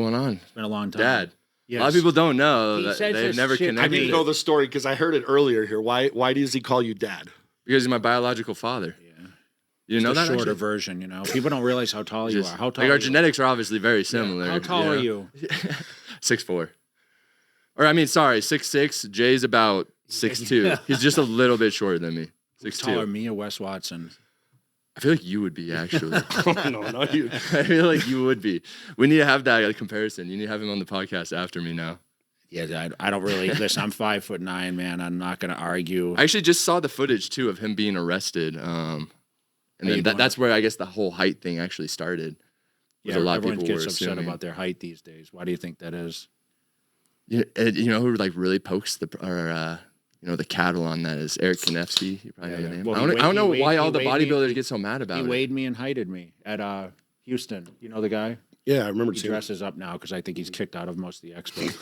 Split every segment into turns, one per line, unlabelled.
going on?
It's been a long time.
Dad.
Yes.
A lot of people don't know
He
that
says
they've
this
never
shit-
connected.
I need to know the story because I heard it earlier here. Why does he call you Dad?
Because he's my biological father.
Yeah.
You know
The
that?
shorter
actually?
version, you know. People don't realize how tall you are. How tall
like
are
our
you?
genetics are obviously very similar.
How tall are you?
6'4". Or I mean, sorry, 6'6". Jay's about 6'2". He's just a little bit shorter than me.
Who's taller,
6'2".
me or Wes Watson?
I feel like you would be actually.
No, not you.
I feel like you would be. We need to have that comparison. You need to have him on the podcast after me now.
Yeah, I don't really listen. I'm 5'9", man. I'm not gonna argue.
I actually just saw the footage too of him being arrested. And then that's where I guess the whole height thing actually started.
Yeah,
a lot of
everyone
people
gets
were
upset
assuming.
about their height these days. Why do you think that is?
You know who like really pokes the cattle on that is Eric Konevsky. You probably know the name.
Well,
I don't know why all the
he weighed me-
bodybuilders get so mad about
He
it.
weighed me and heighted me at Houston. You know the guy?
Yeah, I remember
He
seeing it.
dresses up now because I think he's kicked out of most of the expos.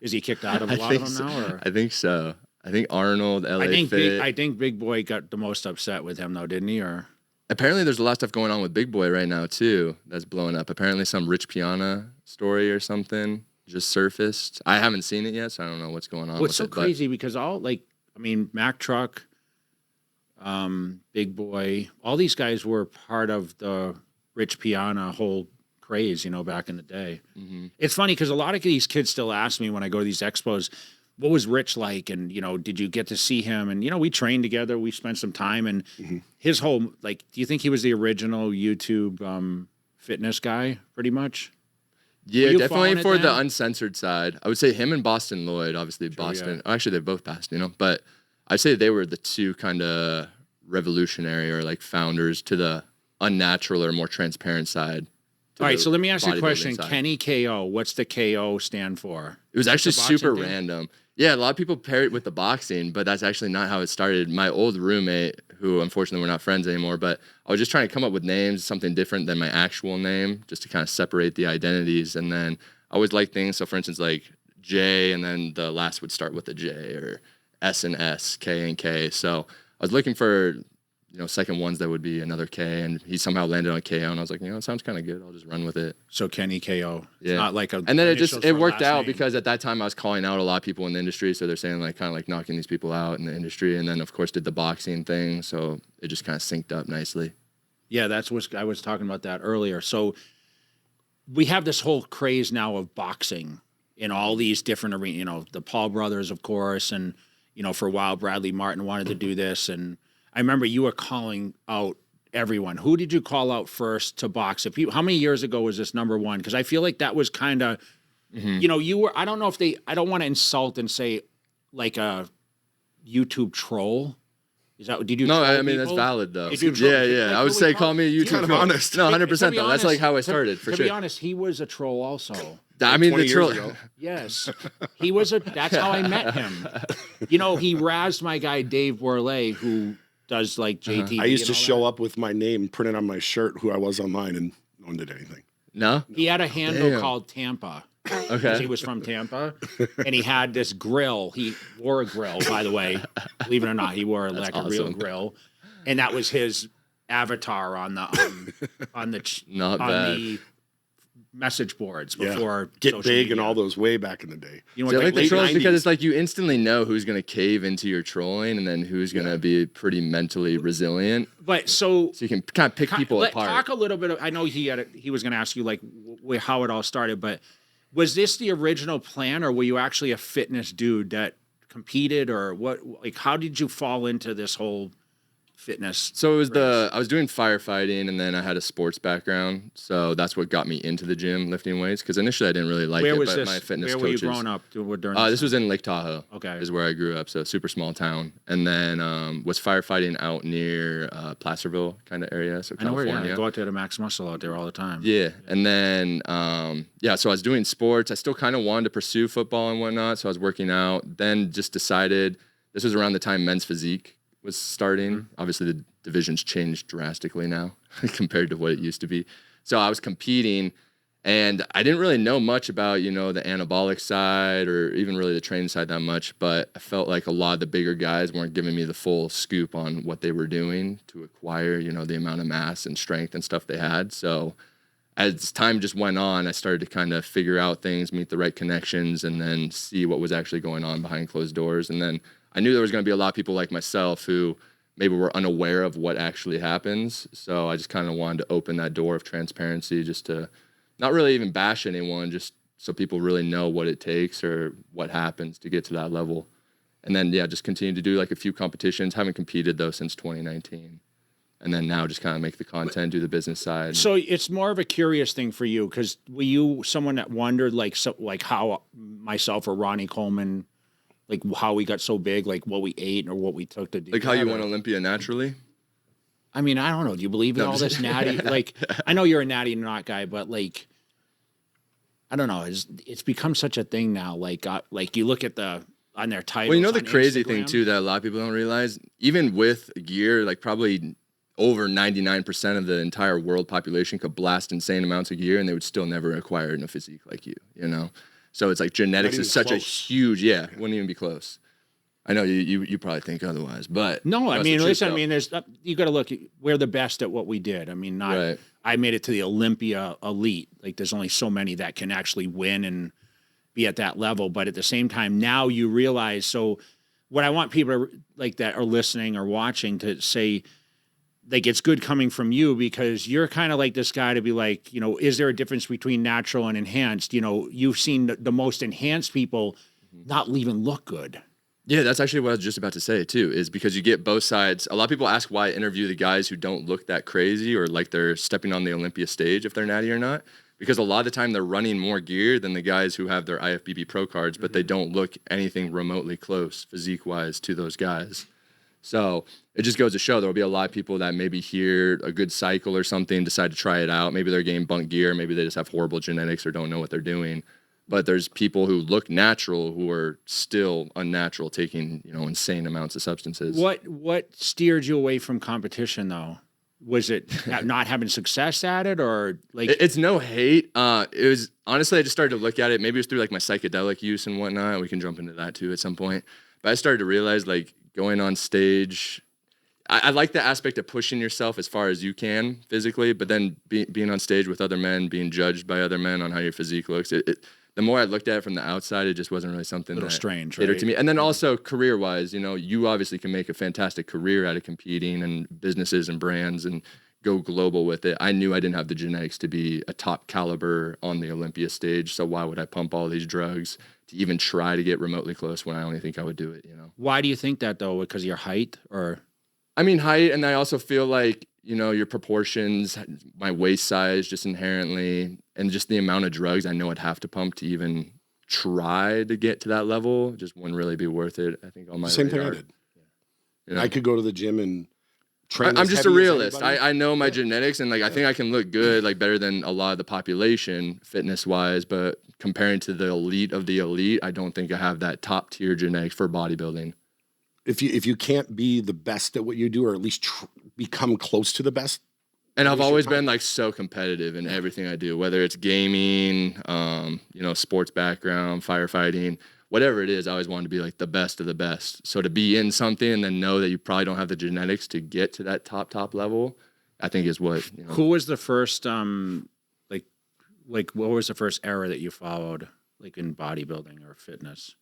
Is he kicked out of a
I
lot of
think
them
so.
now? Or?
I think so. I think Arnold, LA
I think
Fit.
Big Boy got the most upset with him though, didn't he? Or
Apparently, there's a lot of stuff going on with Big Boy right now too. That's blowing up. Apparently, some Rich Piana story or something just surfaced. I haven't seen it yet, so I don't know what's going on.
what's
with
so
it,
crazy because Mac Truck, Big Boy, all these guys were part of the Rich Piana whole craze, you know, back in the day.
Mm-hmm.
It's funny because a lot of these kids still ask me when I go to these expos, what was Rich like? And, you know, did you get to see him? And, you know, we trained together. We spent some time. And his whole, like, do you think he was the original YouTube fitness guy, pretty much?
Yeah,
you
definitely
following it
for the
then?
uncensored side. I would say him and Boston Lloyd, obviously Boston.
yeah.
Actually, they both passed, you know. But I'd say they were the two kind of revolutionary or like founders to the unnatural or more transparent side.
All right, so let me ask you a
bodybuilding
question.
side.
Kenny KO, what's the KO stand for?
It was actually
the boxing
super
thing?
random. Yeah, a lot of people pair it with the boxing, but that's actually not how it started. My old roommate, who unfortunately we're not friends anymore, but I was just trying to come up with names, something different than my actual name, just to kind of separate the identities. And then I always like things. So for instance, like J, and then the last would start with a J, or S and S, K and K. So I was looking for, you know, second ones that would be another K, and he somehow landed on KO, and I was like, you know, it sounds kind of good. I'll just run with it.
So Kenny KO. It's
Yeah.
not like a.
And then
initials
it
for a
worked
last
out
name.
because at that time I was calling out a lot of people in the industry, so they're saying like kind of like knocking these people out in the industry, and then of course did the boxing thing, so it just kind of synced up nicely.
Yeah, that's what I was talking about that earlier. So we have this whole craze now of boxing in all these different arenas. You know, the Paul brothers, of course, and you know, for a while Bradley Martin wanted to do this, and I remember you were calling out everyone. Who did you call out first to box? How many years ago was this number one? Because I feel like that was kind of, you know, you were. I don't know if I don't want to insult and say like a YouTube troll. Is that? Did you?
No,
troll
I mean that's
people?
valid though.
If you troll-
Yeah.
like,
I would
who
say
we
call me a YouTube
kind of
troll.
honest.
No, 100%
To be
though. That's like
honest-
how I started for
to
sure.
be honest, he was a troll also.
I mean
20
the
years
troll.
ago.
Yes, he was that's how I met him. You know, he razzed my guy Dave Worley, who does like JTV.
I used to
and all
show
that.
up with my name printed on my shirt, who I was online, and no one did anything.
No.
He had a handle
Damn.
called Tampa.
Okay.
Because he was from Tampa, and he had this grill. He wore a grill, by the way. Believe it or not, he wore like a real
awesome.
grill, and that was his avatar on the
Not bad.
the message boards
Yeah.
before
Get
social
big
media.
and all those way back in the day.
You know,
See, I like the
late
trolls
90s.
because it's like you instantly know who's gonna cave into your trolling, and then who's gonna be pretty mentally resilient.
But so
So you can kind of pick people apart.
Talk a little bit. I know he was going to ask you like how it all started, but was this the original plan, or were you actually a fitness dude that competed, or what? Like, how did you fall into this whole fitness?
So it was I was doing firefighting, and then I had a sports background, so that's what got me into the gym lifting weights. Because initially I didn't really like
Where
it,
was
but
this?
my fitness
Where were you
coaches.
growing up? During
This was in Lake Tahoe.
Okay.
Is where I grew up, so super small town, and then was firefighting out near Placerville kind of area, so
I know where.
California.
Yeah, I go out there to Max Muscle out there all the time.
Yeah, and then so I was doing sports. I still kind of wanted to pursue football and whatnot, so I was working out. Then just decided this was around the time men's physique was starting.
Mm-hmm.
Obviously, the division's changed drastically now compared to what it used to be. So I was competing, and I didn't really know much about the anabolic side or even really the training side that much. But I felt like a lot of the bigger guys weren't giving me the full scoop on what they were doing to acquire the amount of mass and strength and stuff they had. So as time just went on, I started to kind of figure out things, meet the right connections, and then see what was actually going on behind closed doors. And then I knew there was going to be a lot of people like myself who maybe were unaware of what actually happens. So I just kind of wanted to open that door of transparency, just to not really even bash anyone, just so people really know what it takes or what happens to get to that level. And then, yeah, just continue to do like a few competitions. Haven't competed though since 2019. And then now just kind of make the content, do the business side.
So it's more of a curious thing for you, because were you someone that wondered like how myself or Ronnie Coleman, like how we got so big, like what we ate or what we took to do?
Like how you won Olympia naturally?
I mean, I don't know. Do you believe in all this natty? Like, I know you're a natty not guy, but like, I don't know. It's become such a thing now. Like you look at on their titles.
Well, you know the
on
crazy
Instagram.
thing too that a lot of people don't realize, even with gear, like probably over 99% of the entire world population could blast insane amounts of gear and they would still never acquire a physique like you, you know? So it's like genetics is such a huge, wouldn't even be close. I know you probably think otherwise, but
no, I mean, listen,
though.
I mean, you got to look, we're the best at what we did. I mean,
Right.
I made it to the Olympia elite. Like there's only so many that can actually win and be at that level. But at the same time, now you realize, so what I want people to, like that are listening or watching to say, like, it's good coming from you, because you're kind of like this guy to be like, you know, is there a difference between natural and enhanced? You know, you've seen the most enhanced people not even look good.
Yeah, that's actually what I was just about to say too, is because you get both sides. A lot of people ask why I interview the guys who don't look that crazy or like they're stepping on the Olympia stage, if they're natty or not, because a lot of the time they're running more gear than the guys who have their IFBB pro cards, but they don't look anything remotely close physique-wise to those guys. So it just goes to show there will be a lot of people that maybe hear a good cycle or something, decide to try it out. Maybe they're getting bunk gear. Maybe they just have horrible genetics or don't know what they're doing. But there's people who look natural who are still unnatural, taking, you know, insane amounts of substances.
What steered you away from competition though? Was it not having success at it, or like?
It's no hate. It was honestly, I just started to look at it. Maybe it was through like my psychedelic use and whatnot. We can jump into that too at some point. But I started to realize like going on stage, I like the aspect of pushing yourself as far as you can physically, but then being on stage with other men, being judged by other men on how your physique looks. The more I looked at it from the outside, it just wasn't really something
A little
that
strange,
catered
right?
to me. And then also career-wise, you know, you obviously can make a fantastic career out of competing and businesses and brands and go global with it. I knew I didn't have the genetics to be a top caliber on the Olympia stage, so why would I pump all these drugs to even try to get remotely close when I only think I would do it, you know?
Why do you think that though? Because of your height, or?
I mean, height, and I also feel like, you know, your proportions, my waist size just inherently, and just the amount of drugs I know I'd have to pump to even try to get to that level just wouldn't really be worth it. I think on my
Same thing I
radar.
did.
You know?
I could go to the gym and train.
I'm
as
just a
heavy as
realist.
anybody.
I know my genetics, and like I think I can look good, like better than a lot of the population fitness wise, but comparing to the elite of the elite, I don't think I have that top tier genetics for bodybuilding.
If you can't be the best at what you do, or at least become close to the best.
And I've
waste your
always
time.
been like so competitive in everything I do, whether it's gaming, you know, sports background, firefighting, whatever it is. I always wanted to be like the best of the best. So to be in something and then know that you probably don't have the genetics to get to that top level, I think is what, you know.
Who was the first like what was the first era that you followed, like in bodybuilding or fitness?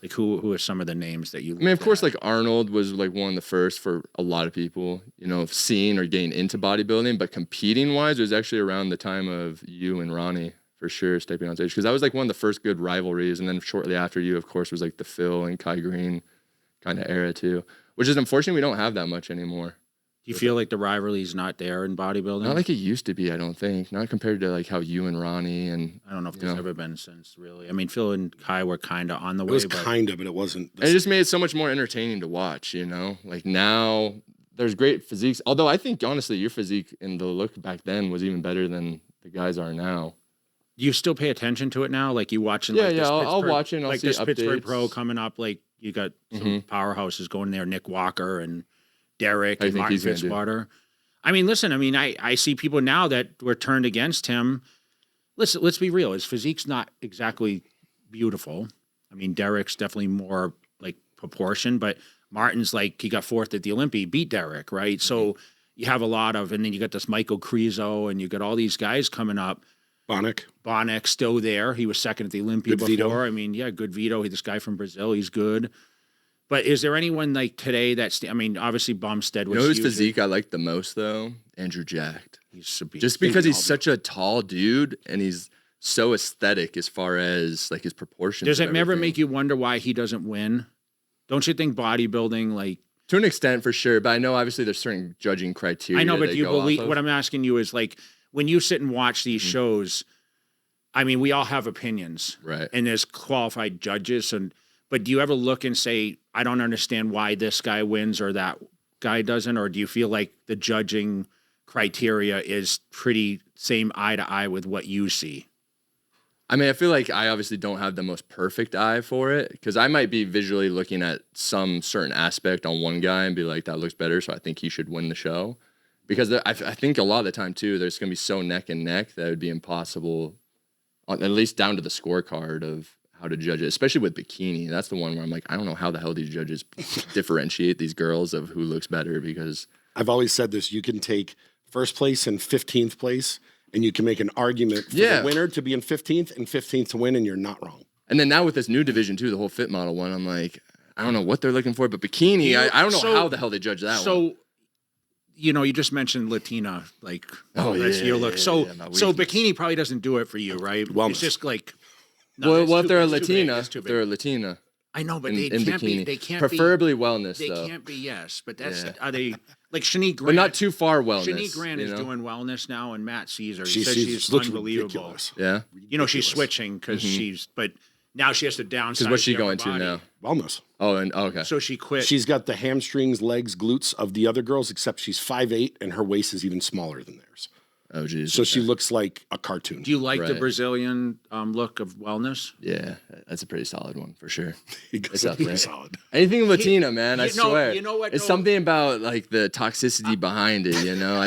Like who are some of the names that you?
I mean, of course, like Arnold was like one of the first for a lot of people, you know, seeing or getting into bodybuilding, but competing wise, it was actually around the time of you and Ronnie for sure stepping on stage, because that was like one of the first good rivalries. And then shortly after you, of course, was like the Phil and Kai Green kind of era too, which is unfortunate we don't have that much anymore.
Do you feel like the rivalry's not there in bodybuilding?
Not like it used to be, I don't think. Not compared to like how you and Ronnie and
I don't know if
you
there's
know.
ever been since, really. I mean, Phil and Kai were kind of on the
It
way,
was
but
kind of, but it wasn't.
And it just made it so much more entertaining to watch, you know? Like now there's great physiques. Although I think honestly your physique and the look back then was even better than the guys are now.
do you still pay attention to it now? Like you watching?
Yeah,
like
yeah,
this
I'll
Pittsburgh-
watch it and I'll
like
see
this Pittsburgh
updates.
Pro coming up. Like you got some
Mhm.
powerhouses going there, Nick Walker and Derek
How you
and
think
Martin
he's gonna do?
Fitzwater. I mean, listen. I mean, I see people now that were turned against him. Let's be real. His physique's not exactly beautiful. I mean, Derek's definitely more like proportion, but Martin's like he got fourth at the Olympia, beat Derek, right? So, you have a lot of, and then you got this Michael Krizo, and you got all these guys coming up. Bonnick still there. He was second at the Olympia
Good
before.
Vito.
I mean, yeah, good Vito. This guy from Brazil, he's good. But is there anyone like today that's, I mean, obviously Bumstead was
You know whose
huge.
physique I like the most though? Andrew Jacked.
He's a beast.
Just because he's such a tall dude and he's so aesthetic as far as like his proportions.
Does it
and
ever
everything.
make you wonder why he doesn't win? Don't you think bodybuilding, like,
To an extent, for sure, but I know obviously there's certain judging criteria.
I know, but
they
do you
go off
believe,
of.
what I'm asking you is like, when you sit and watch these
Mm-hmm.
shows, I mean, we all have opinions.
Right.
And there's qualified judges. But do you ever look and say, I don't understand why this guy wins or that guy doesn't? Or do you feel like the judging criteria is pretty same eye to eye with what you see?
I mean, I feel like I obviously don't have the most perfect eye for it because I might be visually looking at some certain aspect on one guy and be like, that looks better, so I think he should win the show. Because I think a lot of the time, too, there's going to be so neck and neck that it would be impossible, at least down to the scorecard of how to judge it, especially with bikini. That's the one where I'm like, I don't know how the hell these judges differentiate these girls of who looks better because...
I've always said this. You can take first place and 15th place, and you can make an argument for the winner to be in 15th and 15th to win, and you're not wrong.
And then now with this new division, too, the whole fit model one, I'm like, I don't know what they're looking for, but bikini, I don't know how the hell they judge that one.
So, you know, you just mentioned Latina, like, that's
yeah,
your look.
yeah,
So,
yeah, my
so
weakness.
bikini probably doesn't do it for you, right?
Wellness.
It's just like,
well,
that's
if
too
they're a
big, it's too big,
Latina,
it's too
if
big.
they're a Latina
I know, but
in
they can't
bikini,
be. They can't
preferably wellness,
be. They
though.
can't be. Yes, but that's
Yeah.
are they like Shanique Grant?
But not too far wellness.
Shanique Grant
you
is
know?
doing wellness now, and Matt Caesar.
She
said she's
looks
unbelievable.
ridiculous.
Yeah?
You know, she's switching because she's, but now she has to downsize.
Because what's she
the upper
going to
body.
now?
Wellness.
Oh, and okay.
So she quit.
She's got the hamstrings, legs, glutes of the other girls, except she's 5'8", and her waist is even smaller than theirs.
Oh, geez.
So she looks like a cartoon.
Do you like the
Right.
Brazilian look of wellness?
Yeah, that's a pretty solid one for sure.
It's
up there.
solid.
Anything Latina, man, I
you know-
swear.
you know what,
It's
though?
something about like the toxicity behind it, you know?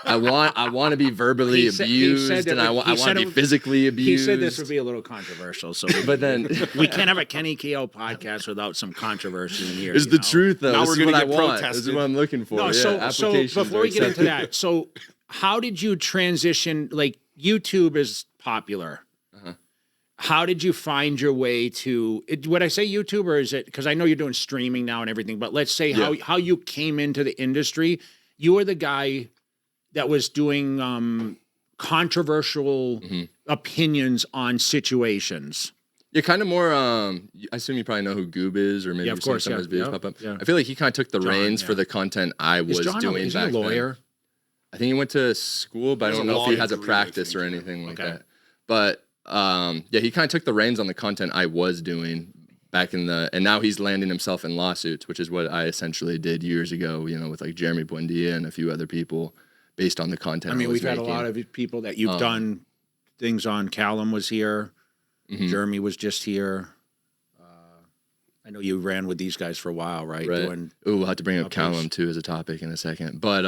I want to be verbally
He said
abused
that
and I want
he said
to be
it-
physically
He
abused.
said this would be a little controversial, so
But then
we can't have a Kenny Keogh podcast without some controversy in here.
it's
you
the
know?
truth though.
Now
this
we're
is
gonna
what I
get
want. This is
protested.
what I'm looking for.
No,
yeah,
so
applications
before
are
we get into
accepted.
that, so how did you transition? Like YouTube is popular. How did you find your way to? Would I say YouTube or is it? Because I know you're doing streaming now and everything. But let's say how you came into the industry. You were the guy that was doing controversial opinions on situations.
Yeah, kind of more. I assume you probably know who Goob is, or maybe
Yeah, of
you've seen
course,
some of
yeah,
his videos
yeah,
pop up.
yeah.
I feel like he kind of took the
John,
reins
yeah.
for the content I was doing
is he
back
a lawyer?
then. I think he went to school, but I
He has
don't
a
know if
law
he has a
degree, I
practice
think,
or
yeah.
anything like
Okay.
that. But yeah, he kind of took the reins on the content I was doing back in and now he's landing himself in lawsuits, which is what I essentially did years ago, you know, with like Jeremy Buendia and a few other people based on the content
I mean,
was
we've had a
making.
lot of people that you've done things on. Callum was here. Jeremy was just here. I know you ran with these guys for a while, right?
Right.
Doing
Ooh, we'll have to bring up
updates.
Callum too as a topic in a second. But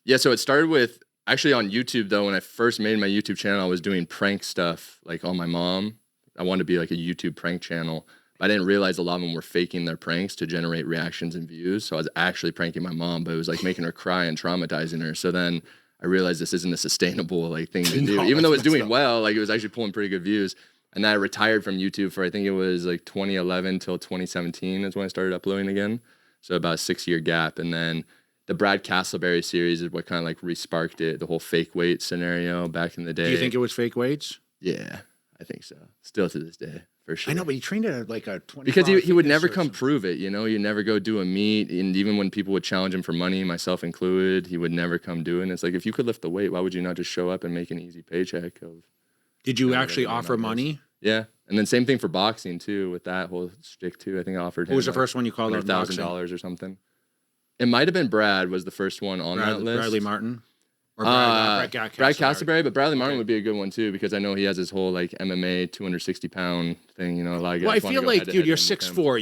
yeah, so it started with actually on YouTube though. When I first made my YouTube channel, I was doing prank stuff like on my mom. I wanted to be like a YouTube prank channel. But I didn't realize a lot of them were faking their pranks to generate reactions and views. So I was actually pranking my mom, but it was like making her cry and traumatizing her. So then I realized this isn't a sustainable like thing to do.
No,
Even though it was
that's
doing
messed up.
well, like it was actually pulling pretty good views. And then I retired from YouTube for I think it was like 2011 till 2017 is when I started uploading again. So about a 6-year gap. And then the Brad Castleberry series is what kind of like re-sparked it, the whole fake weight scenario back in the day.
Do you think it was fake weights?
Yeah, I think so. Still to this day, for sure.
I know, but he trained at like a 20.
Because he would never come prove it, you know? You never go do a meet. And even when people would challenge him for money, myself included, he would never come do it. And it's like, if you could lift the weight, why would you not just show up and make an easy paycheck of...
Did you
Yeah,
actually
whatever
offer
the amount is.
money?
Yeah. And then same thing for boxing, too, with that whole shtick, too. I think I offered him
Who was the
like
first one you called out? in boxing?
$100,000 or something. It might have been Brad was the first one on that list.
Bradley Martin? Or
Brad
Castleberry?
Castleberry, but Bradley Martin would be a good one too because I know he has his whole like MMA 260-pound thing. You know, a lot of guys
Well, I
wanna
feel
go
like,
head-to-head
dude, you're
with him.
6'4".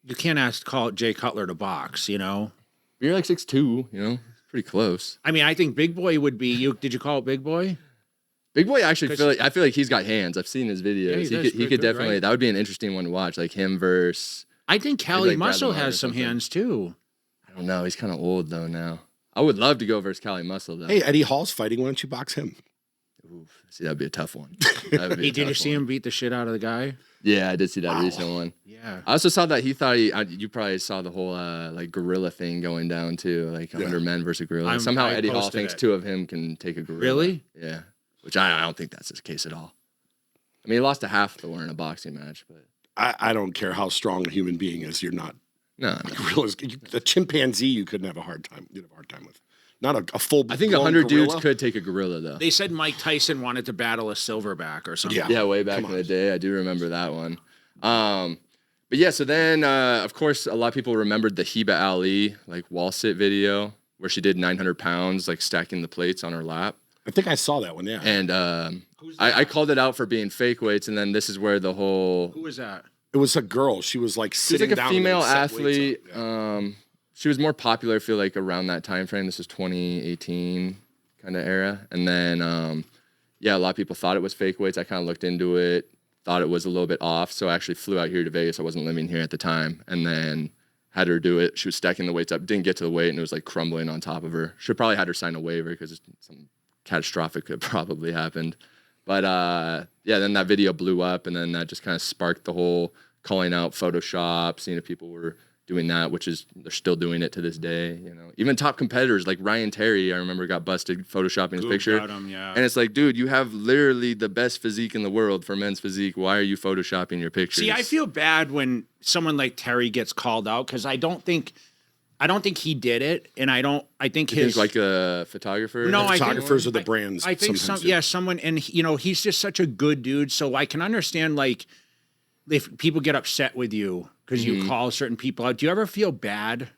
You can't call Jay Cuttler to box, you know?
You're like 6'2", you know, pretty close.
I mean, I think Big Boy would be you. Did you call it Big Boy?
Big Boy actually
'Cause-
I feel like he's got hands. I've seen his videos.
he
he
does
could
good,
definitely
right?
that would be an interesting one to watch, like him versus
I think Kelly
like Bradley
Muscle
Martin or
has some
something.
hands too.
I I don't know. He's kind of old though now. I would love to go versus Cali Muscle though.
Hey, Eddie Hall's fighting. Why don't you box him?
Oof. See, that'd be a tough one. That'd be a
Hey, did you
tough
see
one.
him beat the shit out of the guy?
Yeah, I did see that recent one.
Yeah.
I also saw that he thought you probably saw the whole like gorilla thing going down too, like 100 men versus gorilla. Somehow
I
Eddie Hall
posted
thinks
it.
2 of him can take a gorilla.
Really?
Yeah. Which I don't think that's the case at all. I mean, he lost to half Thor in a boxing match, but
I don't care how strong a human being is. You're not.
no.
Gorillas. The chimpanzee you couldn't have a hard time. You'd have a hard time with. Not a full.
I think 100 dudes could take a gorilla though.
They said Mike Tyson wanted to battle a silverback or something.
Yeah.
Yeah, way back in the day. I do remember that one. But yeah, so then, of course, a lot of people remembered the Heba Ali, like wall sit video where she did 900 pounds, like stacking the plates on her lap.
I think I saw that one. Yeah.
And I called it out for being fake weights. And then this is where the whole...
Who was that?
It was a girl. She was like
She was
sitting
like a
down and
female
then set weights
athlete.
up. Yeah.
She was more popular, I feel like, around that time frame. This is 2018 kind of era. And then, yeah, a lot of people thought it was fake weights. I kind of looked into it, thought it was a little bit off. So I actually flew out here to Vegas. I wasn't living here at the time. And then had her do it. She was stacking the weights up, didn't get to the weight, and it was like crumbling on top of her. Should probably had her sign a waiver because something catastrophic could probably happened. But yeah, then that video blew up, and then that just kind of sparked the whole calling out Photoshop, seeing if people were doing that, which is they're still doing it to this day. You know, even top competitors like Ryan Terry, I remember got busted photoshopping his picture.
Got him, yeah.
And it's like, dude, you have literally the best physique in the world for men's physique. Why are you photoshopping your pictures?
See, I feel bad when someone like Terry gets called out because I don't think he did it, and I think
You
his
think like a photographer.
No, I think-
Photographers are the brands.
I think someone, and he's just such a good dude. So I can understand like if people get upset with you because you call certain people out. Do you ever feel bad?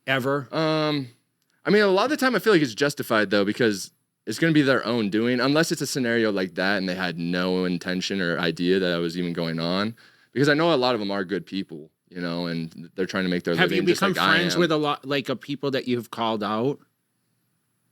Ever?
I mean, a lot of the time I feel like it's justified though because it's going to be their own doing, unless it's a scenario like that and they had no intention or idea that it was even going on. Because I know a lot of them are good people, you know, and they're trying to make their
Have you
living just
become
like I
friends
am.
with a lot like of people that you've called out?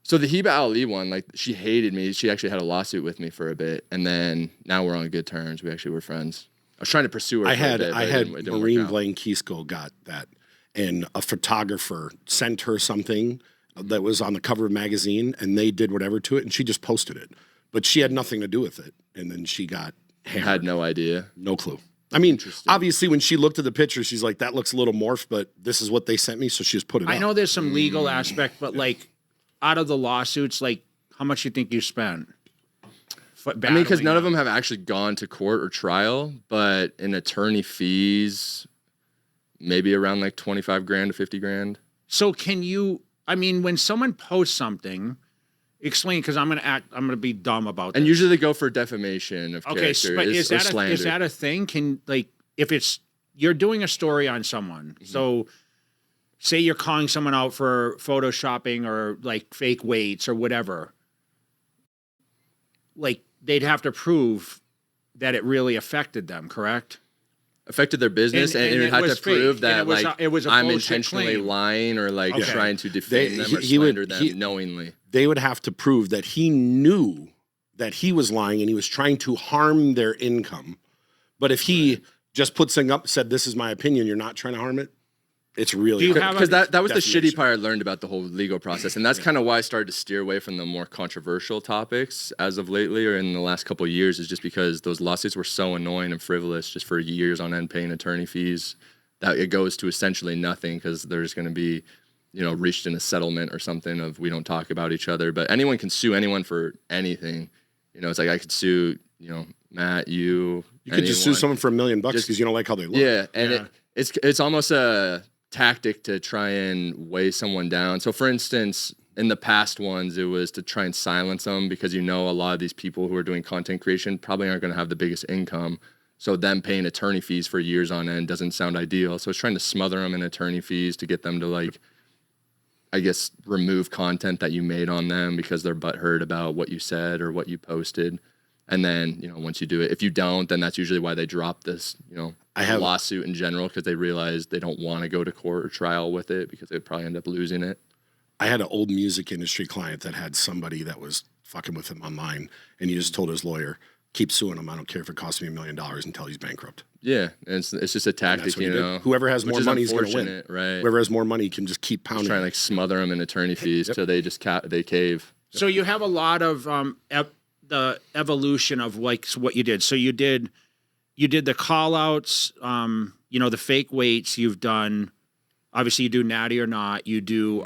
So the Heba Ali one, like she hated me. She actually had a lawsuit with me for a bit, and then now we're on good terms. We actually were friends. I was trying to pursue her.
I
for a
had
bit, but it didn't work
Maureen
out.
Blanquisco got that, and a photographer sent her something that was on the cover of a magazine, and they did whatever to it, and she just posted it, but she had nothing to do with it, and then she got hammered.
Had no idea.
No clue. I mean, obviously, when she looked at the picture, she's like, "That looks a little morphed," but this is what they sent me, so she just put it.
I
up.
know there's some legal aspect, but like out of the lawsuits, like how much you think you spent?
I mean, because none of them have actually gone to court or trial, but in attorney fees, maybe around like 25 grand to 50 grand.
So can you? I mean, when someone posts something, explain because I'm gonna be dumb about this.
And usually they go for defamation of
Okay,
character
but
or
is
slander.
that a thing? Can like if it's you're doing a story on someone, so say you're calling someone out for photoshopping or like fake weights or whatever, like they'd have to prove that it really affected them, correct?
affected their business, and
and
it
it
had to
was
prove
fake,
that
and it was
like
it was a
I'm
bullshit
intentionally
claim.
lying or like
Okay.
trying to defame them or
he would-
slander them
he-
knowingly.
They would have to prove that he knew that he was lying and he was trying to harm their income. But if he just put something up, said, "This is my opinion," you're not trying to harm it. It's really
Do you
hard.
have
Because that was the
definition.
shitty part I learned about the whole legal process. And that's kind of why I started to steer away from the more controversial topics as of lately or in the last couple of years, is just because those lawsuits were so annoying and frivolous just for years on end paying attorney fees that it goes to essentially nothing because there's going to be, you know, reached in a settlement or something of we don't talk about each other. But anyone can sue anyone for anything. You know, it's like I could sue, you know, Matt, you.
You could just sue
anyone.
someone for $1 million because
Just-
you don't like how they look.
Yeah, and
Yeah.
it's almost a tactic to try and weigh someone down. So, for instance, in the past ones, it was to try and silence them because you know a lot of these people who are doing content creation probably aren't going to have the biggest income. So them paying attorney fees for years on end doesn't sound ideal. So it's trying to smother them in attorney fees to get them to like, I guess, remove content that you made on them because they're butthurt about what you said or what you posted. And then, you know, once you do it, if you don't, then that's usually why they drop this, you know, lawsuit in general, because they realize they don't want to go to court or trial with it because they'd probably end up losing it.
I had an old music industry client that had somebody that was fucking with him online, and he just told his lawyer, keep suing him. I don't care if it costs me $1 million until he's bankrupt.
Yeah, and it's just a tactic, you know.
Whoever has more money is going to win.
Right.
Whoever has more money can just keep pounding.
Just trying to like smother them in attorney fees till they just they cave.
So you have a lot of the evolution of like what you did. So you did the call outs, you know, the fake weights you've done. Obviously you do Natty or Not. You do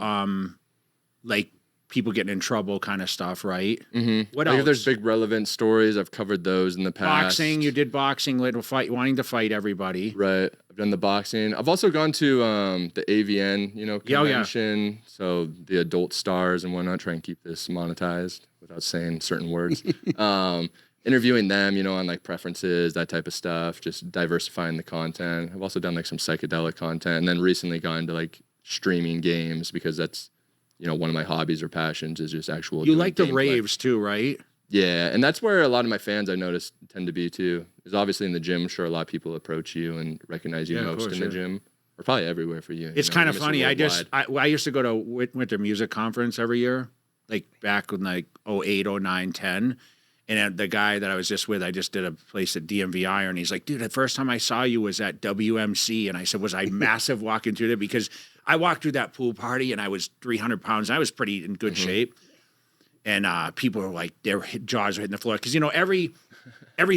like people getting in trouble kind of stuff, right?
Mm-hmm.
What
like
else?
If there's big relevant stories, I've covered those in the past.
Boxing, you did boxing, little fight, wanting to fight everybody.
Right. I've done the boxing. I've also gone to the AVN, you know, convention. So the adult stars and whatnot, try and keep this monetized without saying certain words. Interviewing them, you know, on like preferences, that type of stuff, just diversifying the content. I've also done like some psychedelic content, and then recently gone to like streaming games because that's, you know, one of my hobbies or passions is just actual.
You like the
gameplay.
raves too, right?
Yeah, and that's where a lot of my fans I've noticed tend to be too. Is obviously in the gym. I'm sure a lot of people approach you and recognize you most in the gym, or probably everywhere for you.
It's kind of funny. I used to go to Winter Music Conference every year, like back in like 08, 09, 10. And the guy that I was just with, I just did a place at DMV Iron. He's like, dude, the first time I saw you was at WMC. And I said, was I massive walking through there? Because I walked through that pool party and I was 300 pounds. And I was pretty in good shape. And people were like, their jaws were hitting the floor. Because, you know, every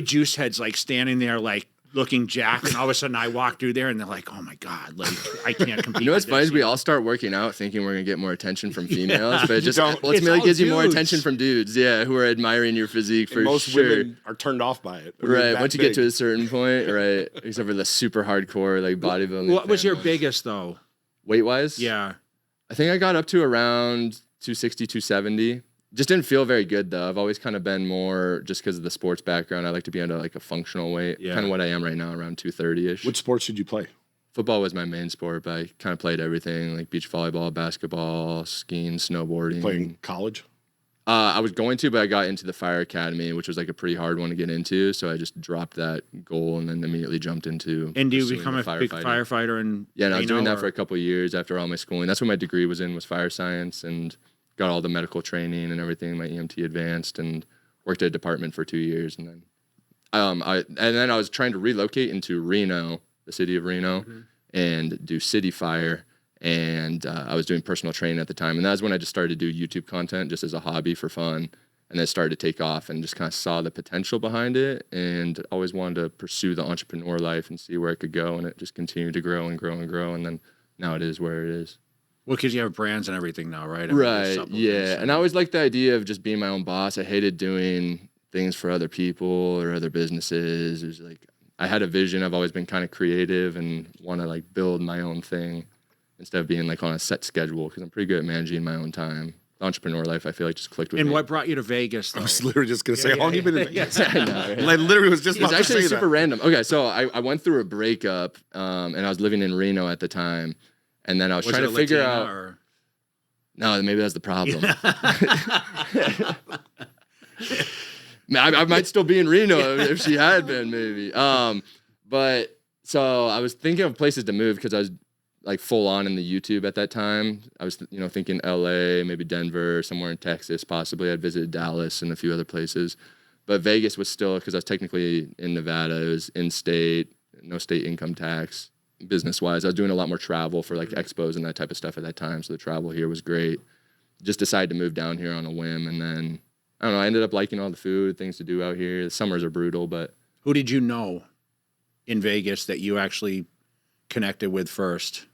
juice head's like standing there like looking jacked. And all of a sudden I walk through there and they're like, oh my God, like I can't compete.
You know what's funny is we all start working out thinking we're going to get more attention from females. But it just
don't.
ultimately gives you more
dudes.
attention from dudes, yeah, who are admiring your physique for
Most
sure.
women are turned off by it.
Right, once you get to a certain point, right, except for the super hardcore like bodybuilding.
What was your biggest though?
Weight-wise?
Yeah.
I think I got up to around 260, 270. Just didn't feel very good though. I've always kind of been more just because of the sports background. I like to be under like a functional weight, kind of what I am right now, around 230-ish.
Which sports did you play?
Football was my main sport, but I kind of played everything like beach volleyball, basketball, skiing, snowboarding.
Playing college?
I was going to, but I got into the fire academy, which was like a pretty hard one to get into. So I just dropped that goal and then immediately jumped into.
And do you become a big firefighter? And
yeah, and I was doing that for a couple of years after all my schooling. That's what my degree was in, was fire science, and got all the medical training and everything, my EMT advanced, and worked at a department for 2 years. And then, I was trying to relocate into Reno, the city of Reno, and do city fire. And I was doing personal training at the time. And that's when I just started to do YouTube content just as a hobby for fun. And then it started to take off and just kind of saw the potential behind it, and always wanted to pursue the entrepreneur life and see where it could go. And it just continued to grow and grow and grow. And then now it is where it is.
Well, because you have brands and everything now, right?
Right, yeah. And I always liked the idea of just being my own boss. I hated doing things for other people or other businesses. It was like, I had a vision. I've always been kind of creative and want to like build my own thing instead of being like on a set schedule, because I'm pretty good at managing my own time. The entrepreneur life, I feel like, just clicked with me.
And what brought you to Vegas, though?
I was literally just going to say, how long have you been in Vegas?
I know, right?
I literally was just about
It's
to
actually
say
super
that.
random. Okay, so I went through a breakup, and I was living in Reno at the time, and then I was trying to figure out.
Or?
No, maybe that's the problem. I might still be in Reno if she had been, maybe. But so I was thinking of places to move because I was like full on in the YouTube at that time. I was, thinking LA, maybe Denver, somewhere in Texas, possibly. I'd visited Dallas and a few other places. But Vegas was still, because I was technically in Nevada, it was in-state, no state income tax. Business-wise, I was doing a lot more travel for like expos and that type of stuff at that time, so the travel here was great. Just decided to move down here on a whim, and then, I don't know, I ended up liking all the food, things to do out here. The summers are brutal, but...
Who did you know in Vegas that you actually connected with first?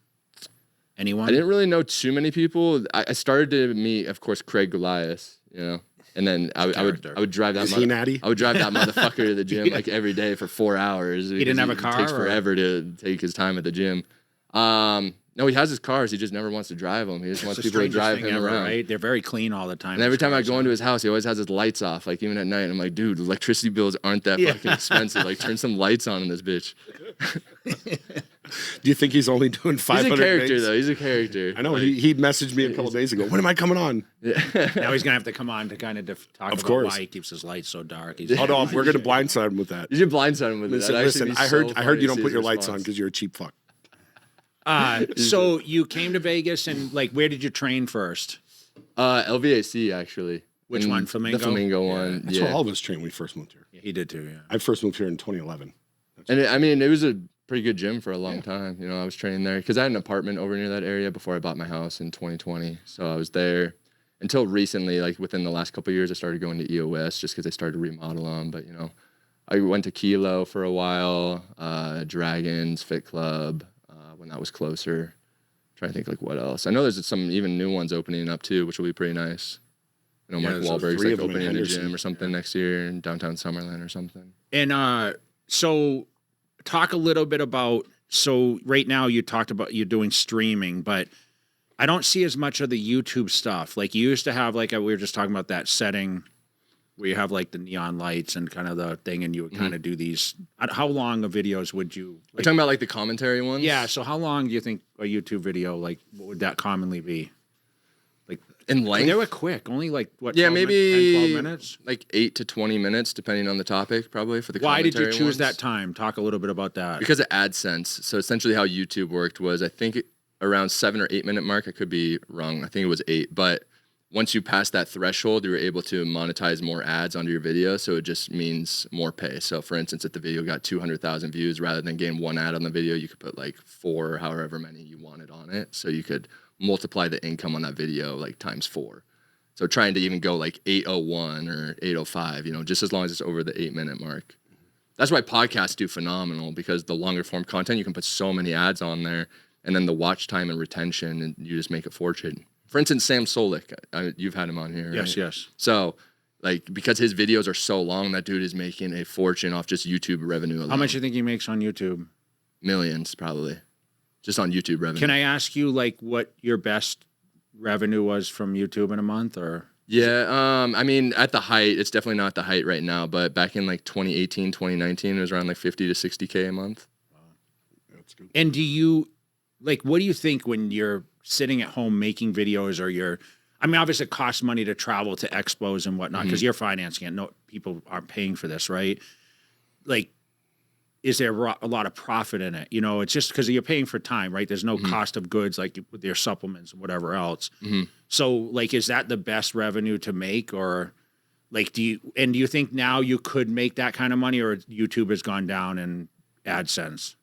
Anyone?
I didn't really know too many people. I started to meet, of course, Craig Goliath, and then I would drive that.
Is he natty?
I would drive that motherfucker to the gym like every day for 4 hours.
He didn't have a car.
It takes forever to take his time at the gym. No, he has his cars. He just never wants to drive them. He just wants people to drive him around.
Right? They're very clean all the time.
And every time I go into his house, he always has his lights off, like even at night. And I'm like, dude, electricity bills aren't that fucking expensive. Like, turn some lights on in this bitch.
Do you think he's only doing 500
He's a character,
gigs?
though. He's a character.
I know. He messaged me a couple days ago. When am I coming on?
Now he's going to have to come on to kind of talk about why he keeps his lights so dark.
Oh, no, we're going to blindside him with that.
You should blindside him with it.
Listen, I heard you don't put your lights on because you're a cheap fuck.
So you came to Vegas, and like, where did you train first?
LVAC, actually.
Which
And
one? Flamingo?
The Flamingo one.
That's
Yeah.
how all of us trained when we first moved here.
Yeah, he did too, yeah.
I first moved here in 2011.
And it was a pretty good gym for a long time. You know, I was training there because I had an apartment over near that area before I bought my house in 2020. So I was there until recently, like within the last couple of years, I started going to EOS just because they started to remodel them. But, you know, I went to Kilo for a while, Dragons, Fit Club, when that was closer. Trying to think like what else. I know there's some even new ones opening up too, which will be pretty nice. You know,
Yeah,
Mark
there's
Wahlberg's
3
like
of them in
opening a
Henderson.
gym or something next year in downtown Summerlin or something.
And so talk a little bit about, so right now you talked about you're doing streaming, but I don't see as much of the YouTube stuff. Like you used to have, like we were just talking about that setting where you have like the neon lights and kind of the thing, and you would kind of do these. How long of videos would you?
We're talking about like the commentary ones?
Yeah. So how long do you think a YouTube video, like what would that commonly be? Like
In length?
they were quick, only like what?
Yeah,
12
maybe
10, 12 minutes.
like 8 to 20 minutes, depending on the topic, probably for the
Why did you
commentary
choose
ones.
that time? Talk a little bit about that.
Because of AdSense. So essentially how YouTube worked was, I think around 7 or 8 minute mark. I could be wrong. I think it was 8. But once you pass that threshold, you were able to monetize more ads onto your video. So it just means more pay. So for instance, if the video got 200,000 views, rather than getting 1 ad on the video, you could put like 4 or however many you wanted on it. So you could multiply the income on that video like times 4. So trying to even go like 801 or 805, you know, just as long as it's over the 8 minute mark. That's why podcasts do phenomenal, because the longer form content, you can put so many ads on there, and then the watch time and retention, and you just make a fortune. For instance, Sam Solik, you've had him on here, right?
Yes, yes.
So, like, because his videos are so long, that dude is making a fortune off just YouTube revenue alone.
How much do you think he makes on YouTube?
Millions, probably, just on YouTube revenue.
Can I ask you, like, what your best revenue was from YouTube in a month, or?
Yeah, I mean, at the height, it's definitely not the height right now, but back in like 2018, 2019, it was around like 50 to 60K a month.
That's good.
And do you, like, what do you think when you're sitting at home making videos, or you're, I mean, obviously it costs money to travel to expos and whatnot because you're financing it. No, people aren't paying for this, right? Like, is there a lot of profit in it? You know, it's just because you're paying for time, right? There's no cost of goods like with their supplements and whatever else. So, like, is that the best revenue to make, or like, do you think now you could make that kind of money, or YouTube has gone down in AdSense?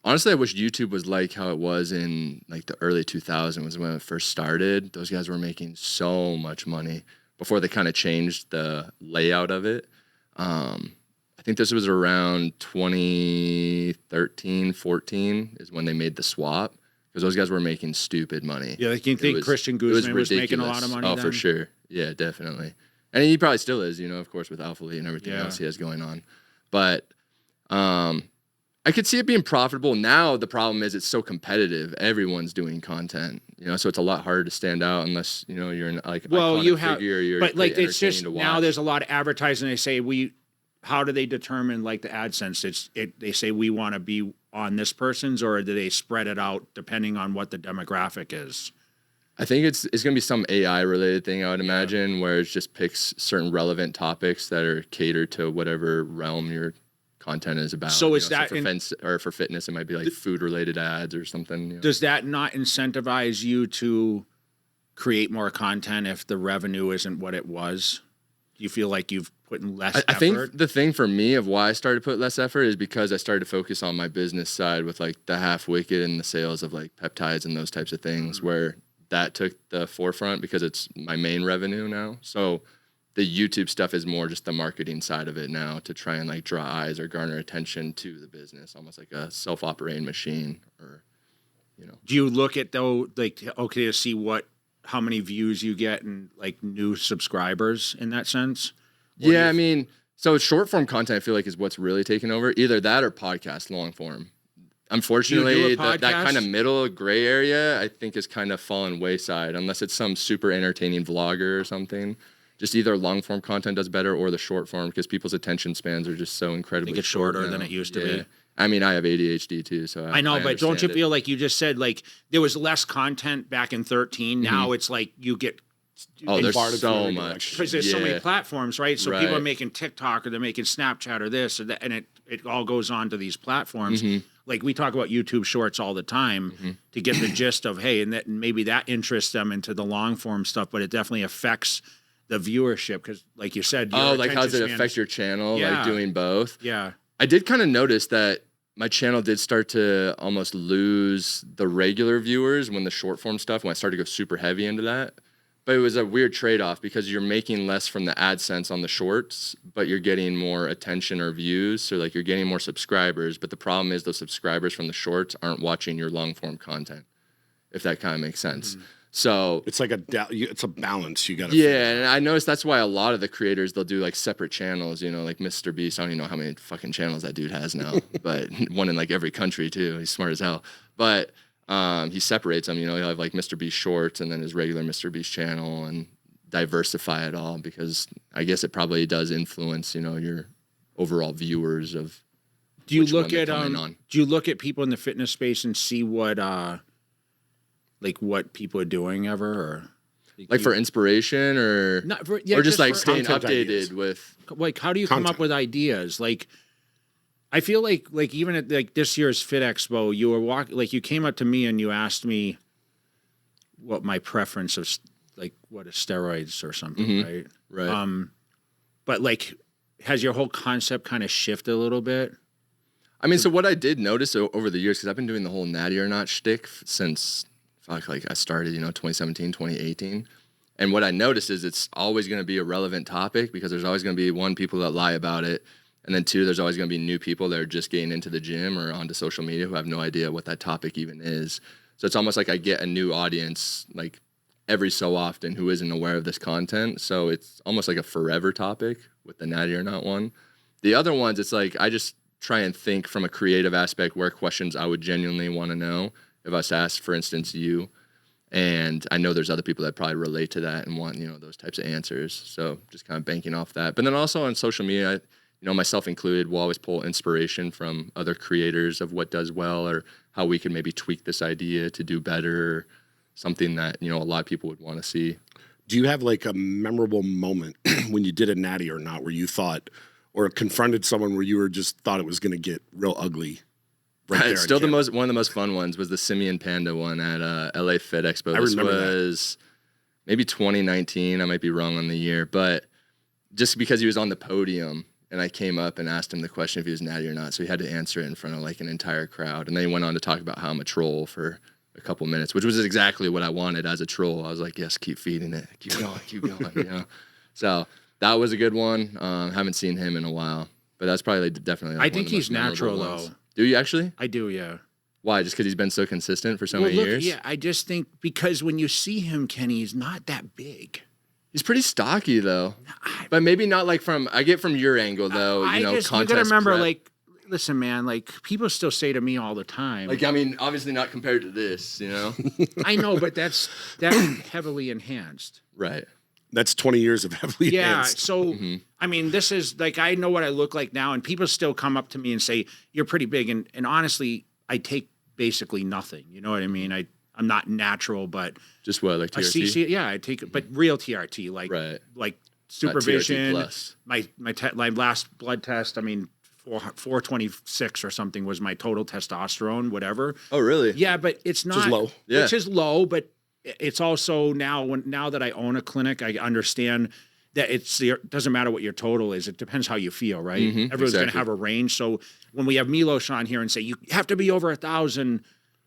Honestly, I wish YouTube was like how it was in like the early 2000s when it first started. Those guys were making so much money before they kind of changed the layout of it. I think this was around 2013, 14 is when they made the swap, because those guys were making stupid money.
Yeah, like, you think Christian Guzman was making a
ridiculous.
lot of money
Oh,
then?
for sure. Yeah, definitely. And he probably still is, you know, of course, with Alpha Lee and everything
Yeah.
else he has going on. But I could see it being profitable. Now the problem is it's so competitive. Everyone's doing content, you know, so it's a lot harder to stand out unless, you know, you're an like iconic figure. Or you're
but like,
pretty
it's just
entertaining to
now
watch.
there's a lot of advertising. They say how do they determine like the AdSense? They say we want to be on this person's, or do they spread it out depending on what the demographic is?
I think it's going to be some AI related thing, I would imagine, where it just picks certain relevant topics that are catered to whatever realm your content is about.
So is
you know,
that
for fitness, it might be like food related ads or something. You know?
Does that not incentivize you to create more content if the revenue isn't what it was? Do you feel like you've put in less
I
effort?
think the thing for me of why I started to put less effort is because I started to focus on my business side with like the Half Wicked and the sales of like peptides and those types of things, where that took the forefront because it's my main revenue now. So the YouTube stuff is more just the marketing side of it now, to try and like draw eyes or garner attention to the business, almost like a self-operating machine, or, you know.
Do you look at though, like, okay, to see how many views you get and like new subscribers in that sense?
Yeah, I mean, so short form content I feel like is what's really taken over. Either that or podcast long form. Unfortunately, that kind of middle gray area I think is kind of fallen wayside, unless it's some super entertaining vlogger or something. Just either long form content does better or the short form, because people's attention spans are just so incredibly
it's
short
shorter
now.
than it used to be.
I mean, I have ADHD too, so
I know, but don't you
understand it.
feel like you just said like there was less content back in 13? Now it's like you get
there's
bombarded from
so
every
much
direction.
because there's so many platforms, right? So people are
Right.
making TikTok, or they're making Snapchat or this or that, and it all goes on to these platforms. Like we talk about YouTube Shorts all the time to get the gist of, hey, and maybe that interests them into the long form stuff, but it definitely affects the viewership, because like you said,
Oh, like how does it affect your channel?
Yeah.
Like doing both?
Yeah.
I did kind of notice that my channel did start to almost lose the regular viewers when the short form stuff, when I started to go super heavy into that. But it was a weird trade-off because you're making less from the AdSense on the shorts, but you're getting more attention or views. So like you're getting more subscribers, but the problem is those subscribers from the shorts aren't watching your long form content, if that kind of makes sense. So
It's like it's a balance you got to
yeah, and I noticed that's why a lot of the creators, they'll do like separate channels, you know, like Mr. Beast. I don't even know how many fucking channels that dude has now, but one in like every country too. He's smart as hell. But he separates them, you know, he'll have like Mr. Beast shorts and then his regular Mr. Beast channel and diversify it all because I guess it probably does influence, you know, your overall viewers of
Do you
which
look
one they
at
come in on.
do you look at people in the fitness space and see what like what people are doing ever, or
Like for inspiration or
not for, yeah,
or just like
for
staying
content
updated
ideas.
with
like how do you come up
Content.
with ideas? Like I feel like even at like this year's Fit Expo, you were you came up to me and you asked me what my preference of like what is steroids or something, right?
right.
But like has your whole concept kind of shifted a little bit?
I mean, so what I did notice over the years, because I've been doing the whole natty or not shtick since, like I started, you know, 2017, 2018. And what I noticed is it's always going to be a relevant topic because there's always going to be one, people that lie about it. And then two, there's always going to be new people that are just getting into the gym or onto social media who have no idea what that topic even is. So it's almost like I get a new audience like every so often who isn't aware of this content. So it's almost like a forever topic with the natty or not one. The other ones, it's like I just try and think from a creative aspect where questions I would genuinely want to know. If I was to ask, for instance, you, and I know there's other people that probably relate to that and want, you know, those types of answers. So just kind of banking off that. But then also on social media, you know, myself included, we'll always pull inspiration from other creators of what does well or how we can maybe tweak this idea to do better, or something that, you know, a lot of people would want to see.
Do you have like a memorable moment when you did a natty or not where you thought or confronted someone where you were just thought it was going to get real ugly? Right there
Still
on camera?
one of the most fun ones was the Simian Panda one at LA Fit Expo. This
remember that.
was maybe 2019. I might be wrong on the year, but just because he was on the podium and I came up and asked him the question if he was natty or not. So he had to answer it in front of like an entire crowd. And then he went on to talk about how I'm a troll for a couple minutes, which was exactly what I wanted as a troll. I was like, yes, keep feeding it. Keep going, you know? So that was a good one. Haven't seen him in a while, but that's probably definitely. Like
I think he's natural though.
Do you actually?
I do, yeah.
Why? Just because he's been so consistent for so many years?
Yeah, I just think because when you see him, Kenny, he's not that big.
He's pretty stocky though, but maybe not like from. I get from your angle though. You know,
you
contest
gotta remember,
prep.
like, listen, man, like people still say to me all the time,
Like I mean, obviously not compared to this, you know.
I know, but that's heavily enhanced.
Right.
That's 20 years of heavily
Yeah.
enhanced.
So, I mean, this is like, I know what I look like now, and people still come up to me and say, you're pretty big. And honestly, I take basically nothing. You know what I mean? I'm not natural, but
Just what, like
I
TRT?
see, yeah, I take it, but real TRT, like,
Right.
like
Not TRT
supervision,
plus.
my last blood test, I mean, 426 or something was my total testosterone, whatever.
Oh, really?
Yeah, but it's not
is low.
Yeah.
which is low, but it's also now that I own a clinic, I understand that it doesn't matter what your total is. It depends how you feel, right? Everyone's going to
exactly.
have a range. So when we have Milos on here and say you have to be over 1,000,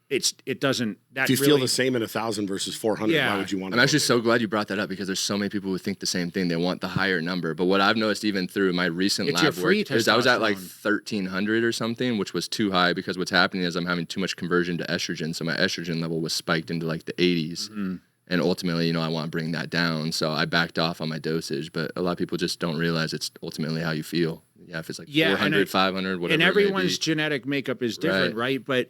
it doesn't. That
If you
really,
feel the same at 1,000 versus 400,
Yeah.
why would you want to?
I'm actually so glad you brought that up because there's so many people who think the same thing. They want the higher number. But what I've noticed even through my recent
It's your
lab
free
work is I was at like
testosterone.
1,300 or something, which was too high because what's happening is I'm having too much conversion to estrogen. So my estrogen level was spiked into like the 80s. And ultimately, you know, I want to bring that down. So I backed off on my dosage. But a lot of people just don't realize it's ultimately how you feel. Yeah, if it's like
Yeah, and
400, 500, whatever.
and
it may
everyone's
be.
genetic makeup is different, right? But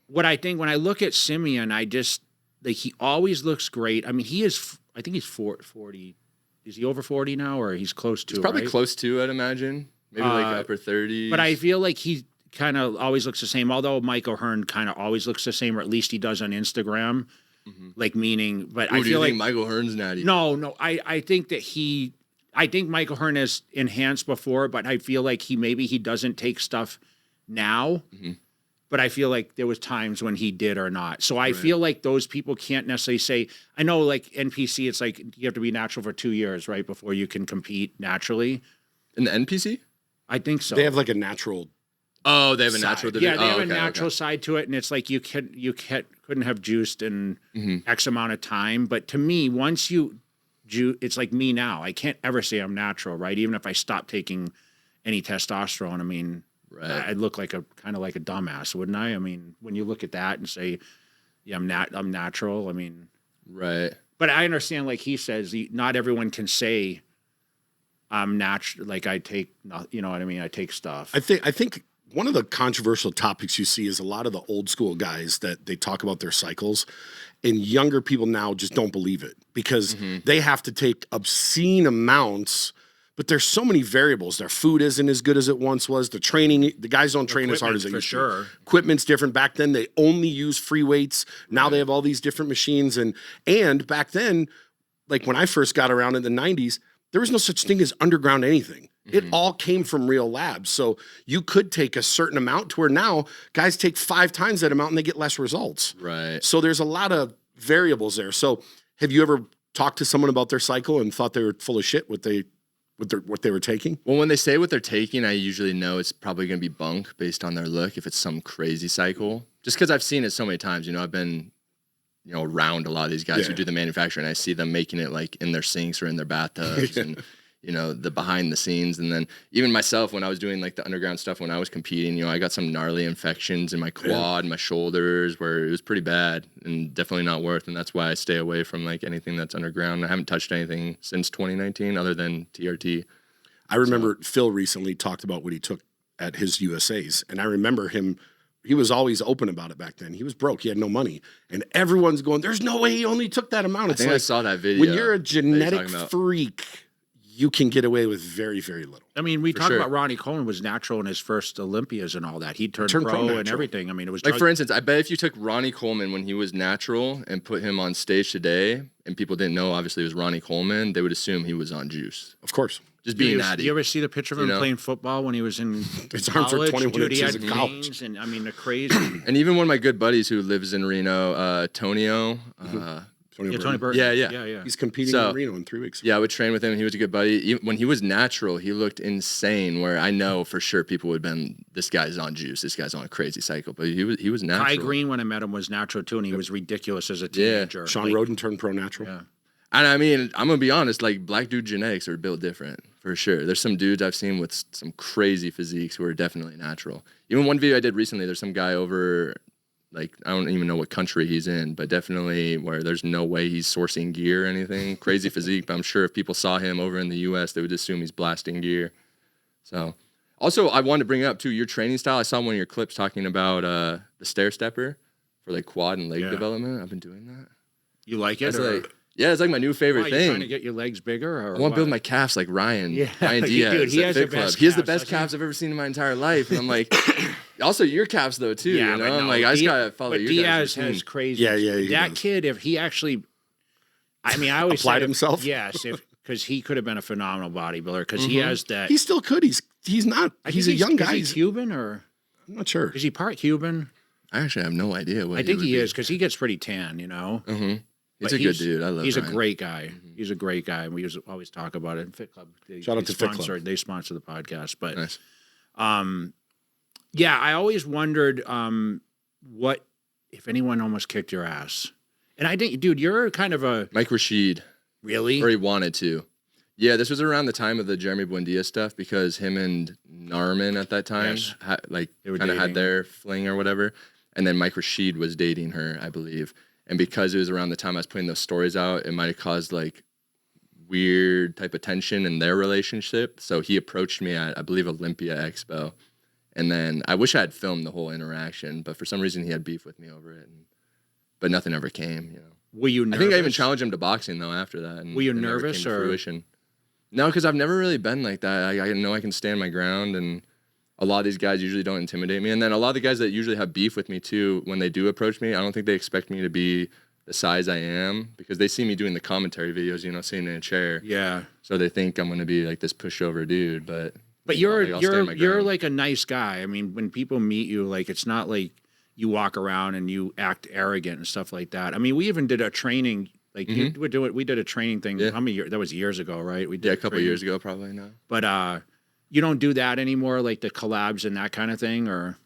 what I think when I look at Simeon, I just like he always looks great. I mean, he is. I think he's 40. Is he over 40 now, or he's close to?
It's probably
right?
close to, I'd imagine. Maybe like upper 30s.
But I feel like he kind of always looks the same. Although Mike O'Hearn kind of always looks the same, or at least he does on Instagram. Like meaning, but
Ooh,
I
do you
feel like
think Michael Hearn's natty?
no. I think that I think Michael Hearn has enhanced before, but I feel like he doesn't take stuff now. but I feel like there was times when he did or not. So I feel like those people can't necessarily say, I know like NPC, it's like you have to be natural for 2 years, right? Before you can compete naturally.
In the NPC?
I think so.
They have like a natural.
Oh, they have a natural division.
Yeah, they have a
okay,
natural side to it, and it's like you couldn't have juiced in X amount of time. But to me, once you it's like me now. I can't ever say I'm natural, right? Even if I stop taking any testosterone, I mean, I'd look like a kind of like a dumbass, wouldn't I? I mean, when you look at that and say, yeah, I'm natural. I mean,
right.
But I understand, like he says, not everyone can say I'm natural. Like I take, you know what I mean? I take stuff.
I think one of the controversial topics you see is a lot of the old school guys that they talk about their cycles, and younger people now just don't believe it because they have to take obscene amounts. But there's so many variables. Their food isn't as good as it once was. The training, the guys don't train as hard as they used to. Equipment's different. Back then, they only use free weights. Now they have all these different machines. And back then, like when I first got around in the 90s, there was no such thing as underground anything. It all came from real labs. So you could take a certain amount to where now guys take 5 times that amount and they get less results.
Right.
So there's a lot of variables there. So have you ever talked to someone about their cycle and thought they were full of shit what they were taking?
Well, when they say what they're taking, I usually know it's probably going to be bunk based on their look if it's some crazy cycle. Just because I've seen it so many times. You know, I've been, you know, around a lot of these guys who do the manufacturing. I see them making it like in their sinks or in their bathtubs and, you know, the behind the scenes. And then even myself, when I was doing like the underground stuff, when I was competing, you know, I got some gnarly infections in my quad, my shoulders, where it was pretty bad and definitely not worth. And that's why I stay away from like anything that's underground. I haven't touched anything since 2019 other than TRT.
I remember Phil recently talked about what he took at his USAs. And I remember him, he was always open about it back then. He was broke. He had no money. And everyone's going, there's no way he only took that amount. It's
I think
like,
I saw that video.
when you're a genetic freak, you can get away with very, very little.
I mean, we talk about Ronnie Coleman was natural in his first Olympias and all that. He turned pro and everything. I mean, it was
like, for instance, I bet if you took Ronnie Coleman when he was natural and put him on stage today, and people didn't know obviously it was Ronnie Coleman, they would assume he was on juice.
Of course.
Just being natty.
You ever see the picture of him playing football when he was in
his arms were 21
Dude,
inches
he had
in college.
and I mean, the crazy.
And even one of my good buddies who lives in Reno, Tonio.
Tony Burton.
Yeah.
He's competing in Reno in 3 weeks.
Yeah, I would train with him. He was a good buddy. When he was natural, he looked insane. Where I know for sure people would have been, this guy's on juice. This guy's on a crazy cycle. But he was natural.
Kai Green, when I met him, was natural too, and he was ridiculous as a teenager.
Sean Roden turned pro natural.
Yeah.
And I mean, I'm gonna be honest. Like black dude genetics are built different for sure. There's some dudes I've seen with some crazy physiques who are definitely natural. Even one video I did recently, there's some guy over, like, I don't even know what country he's in, but definitely where there's no way he's sourcing gear or anything. Crazy physique, but I'm sure if people saw him over in the U.S., they would assume he's blasting gear. So, also, I wanted to bring up, too, your training style. I saw one of your clips talking about the stair stepper for, like, quad and leg development. I've been doing that.
You like it?
Yeah, it's like my new favorite thing.
You trying to get your legs bigger? Or
I want to build my calves like Ryan.
Yeah.
Ryan Diaz.
Dude, he has
Fit
the best
Club. He has the
calves,
best calves I've ever seen in my entire life. And I'm like, also your calves though too.
Yeah,
you know?
but no,
I'm like, I just gotta follow your
Diaz
guys'
has crazy.
Yeah.
That kid, if he actually, I mean, I always
applied
said
himself.
Yes, because he could have been a phenomenal bodybuilder because he has that.
He still could. He's not. He's a young guy.
Is he Cuban or?
I'm not sure.
Is he part Cuban?
I actually have no idea what.
I think he is because he gets pretty tan. You know.
Mm-hmm. He's a good dude. I love.
He's
Ryan.
a great guy. He's a great guy. We always talk about it. Fit Club.
Shout out to Fit Club.
They sponsor the podcast, but
nice.
Yeah, I always wondered what if anyone almost kicked your ass. And I think, dude, you're kind of a
Mike Rashid.
Really?
Or he wanted to. Yeah, this was around the time of the Jeremy Buendia stuff because him and Narman at that time, kind of had their fling or whatever. And then Mike Rashid was dating her, I believe. And because it was around the time I was putting those stories out, it might have caused like weird type of tension in their relationship. So he approached me at, I believe, Olympia Expo. And then I wish I had filmed the whole interaction, but for some reason he had beef with me over it. But nothing ever came, you know.
Were you nervous?
I think I even challenged him to boxing though after that. And
were you
it never
nervous
came to
or?
fruition. No, because I've never really been like that. I know I can stand my ground, and a lot of these guys usually don't intimidate me. And then a lot of the guys that usually have beef with me too, when they do approach me, I don't think they expect me to be the size I am because they see me doing the commentary videos, you know, sitting in a chair.
Yeah.
So they think I'm going to be like this pushover dude, but
you're like a nice guy. I mean, when people meet you, like it's not like you walk around and you act arrogant and stuff like that. I mean, we even did a training. Like we did a training thing.
Yeah.
How many years? That was years ago, right? We did
Yeah, a couple years ago, probably now.
But you don't do that anymore, like the collabs and that kind of thing, or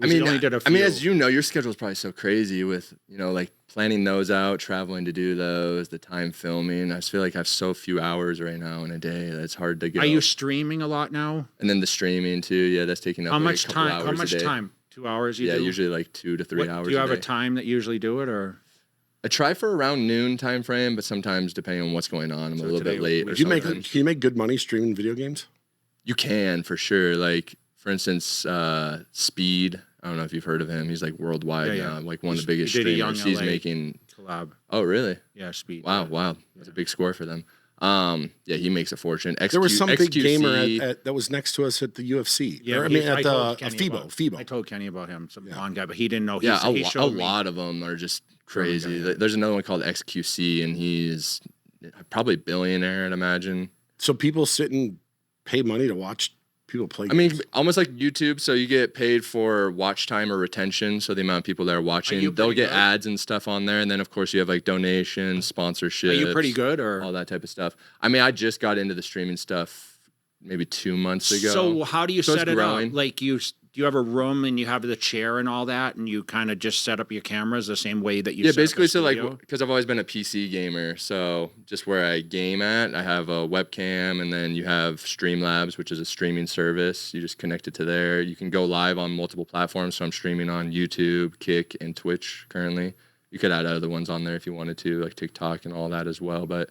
I mean,
you only did a few?
I mean, as you know, your schedule is probably so crazy with like planning those out, traveling to do those, the time filming. I just feel like I have so few hours right now in a day that it's hard to go.
Are you streaming a lot now?
And then the streaming too. Yeah, that's taking up
How
like
much
a couple
time?
hours
How much
a day.
time? 2 hours? You
Yeah,
do?
usually like 2 to 3 hours.
Do you have
a
a
day.
time that you usually do it, or?
I try for around noon time frame, but sometimes depending on what's going on, I'm a little
today
bit late. Or
Do you make
sometimes.
can you make good money streaming video games?
You can for sure. Like for instance, Speed. I don't know if you've heard of him. He's like worldwide
Yeah,
now, like one of the biggest
he did a Young
streamers. He's
LA
making.
Collab.
Oh really?
Yeah, Speed.
Wow. That's a big score for them. Yeah, he makes a fortune.
There was some big
XQC,
gamer that was next to us at the UFC.
Yeah,
Or, I mean, at
told
the
Kenny
FIBO.
I told Kenny about him, some blonde guy, but he didn't know.
Yeah,
He
a
showed me.
lot of them are just crazy.
Yeah.
There's another one called XQC, and he's probably billionaire, I'd imagine.
So people sit and pay money to watch people play
I mean,
games.
almost like YouTube. So you get paid for watch time or retention. So the amount of people that are watching,
you
they'll
pretty
get
good?
ads and stuff on there. And then, of course, you have like donations, sponsorships.
Are you pretty good, or?
all that type of stuff? I mean, I just got into the streaming stuff maybe 2 months ago.
So how do you
So it's
set it
growing.
up? Like do you have a room and you have the chair and all that, and you kind of just set up your cameras the same way that you?
Yeah,
set up a
basically, so like,
studio?
because I've always been a PC gamer, so just where I game at, I have a webcam, and then you have Streamlabs, which is a streaming service. You just connect it to there. You can go live on multiple platforms, so I'm streaming on YouTube, Kick, and Twitch currently. You could add other ones on there if you wanted to, like TikTok and all that as well, but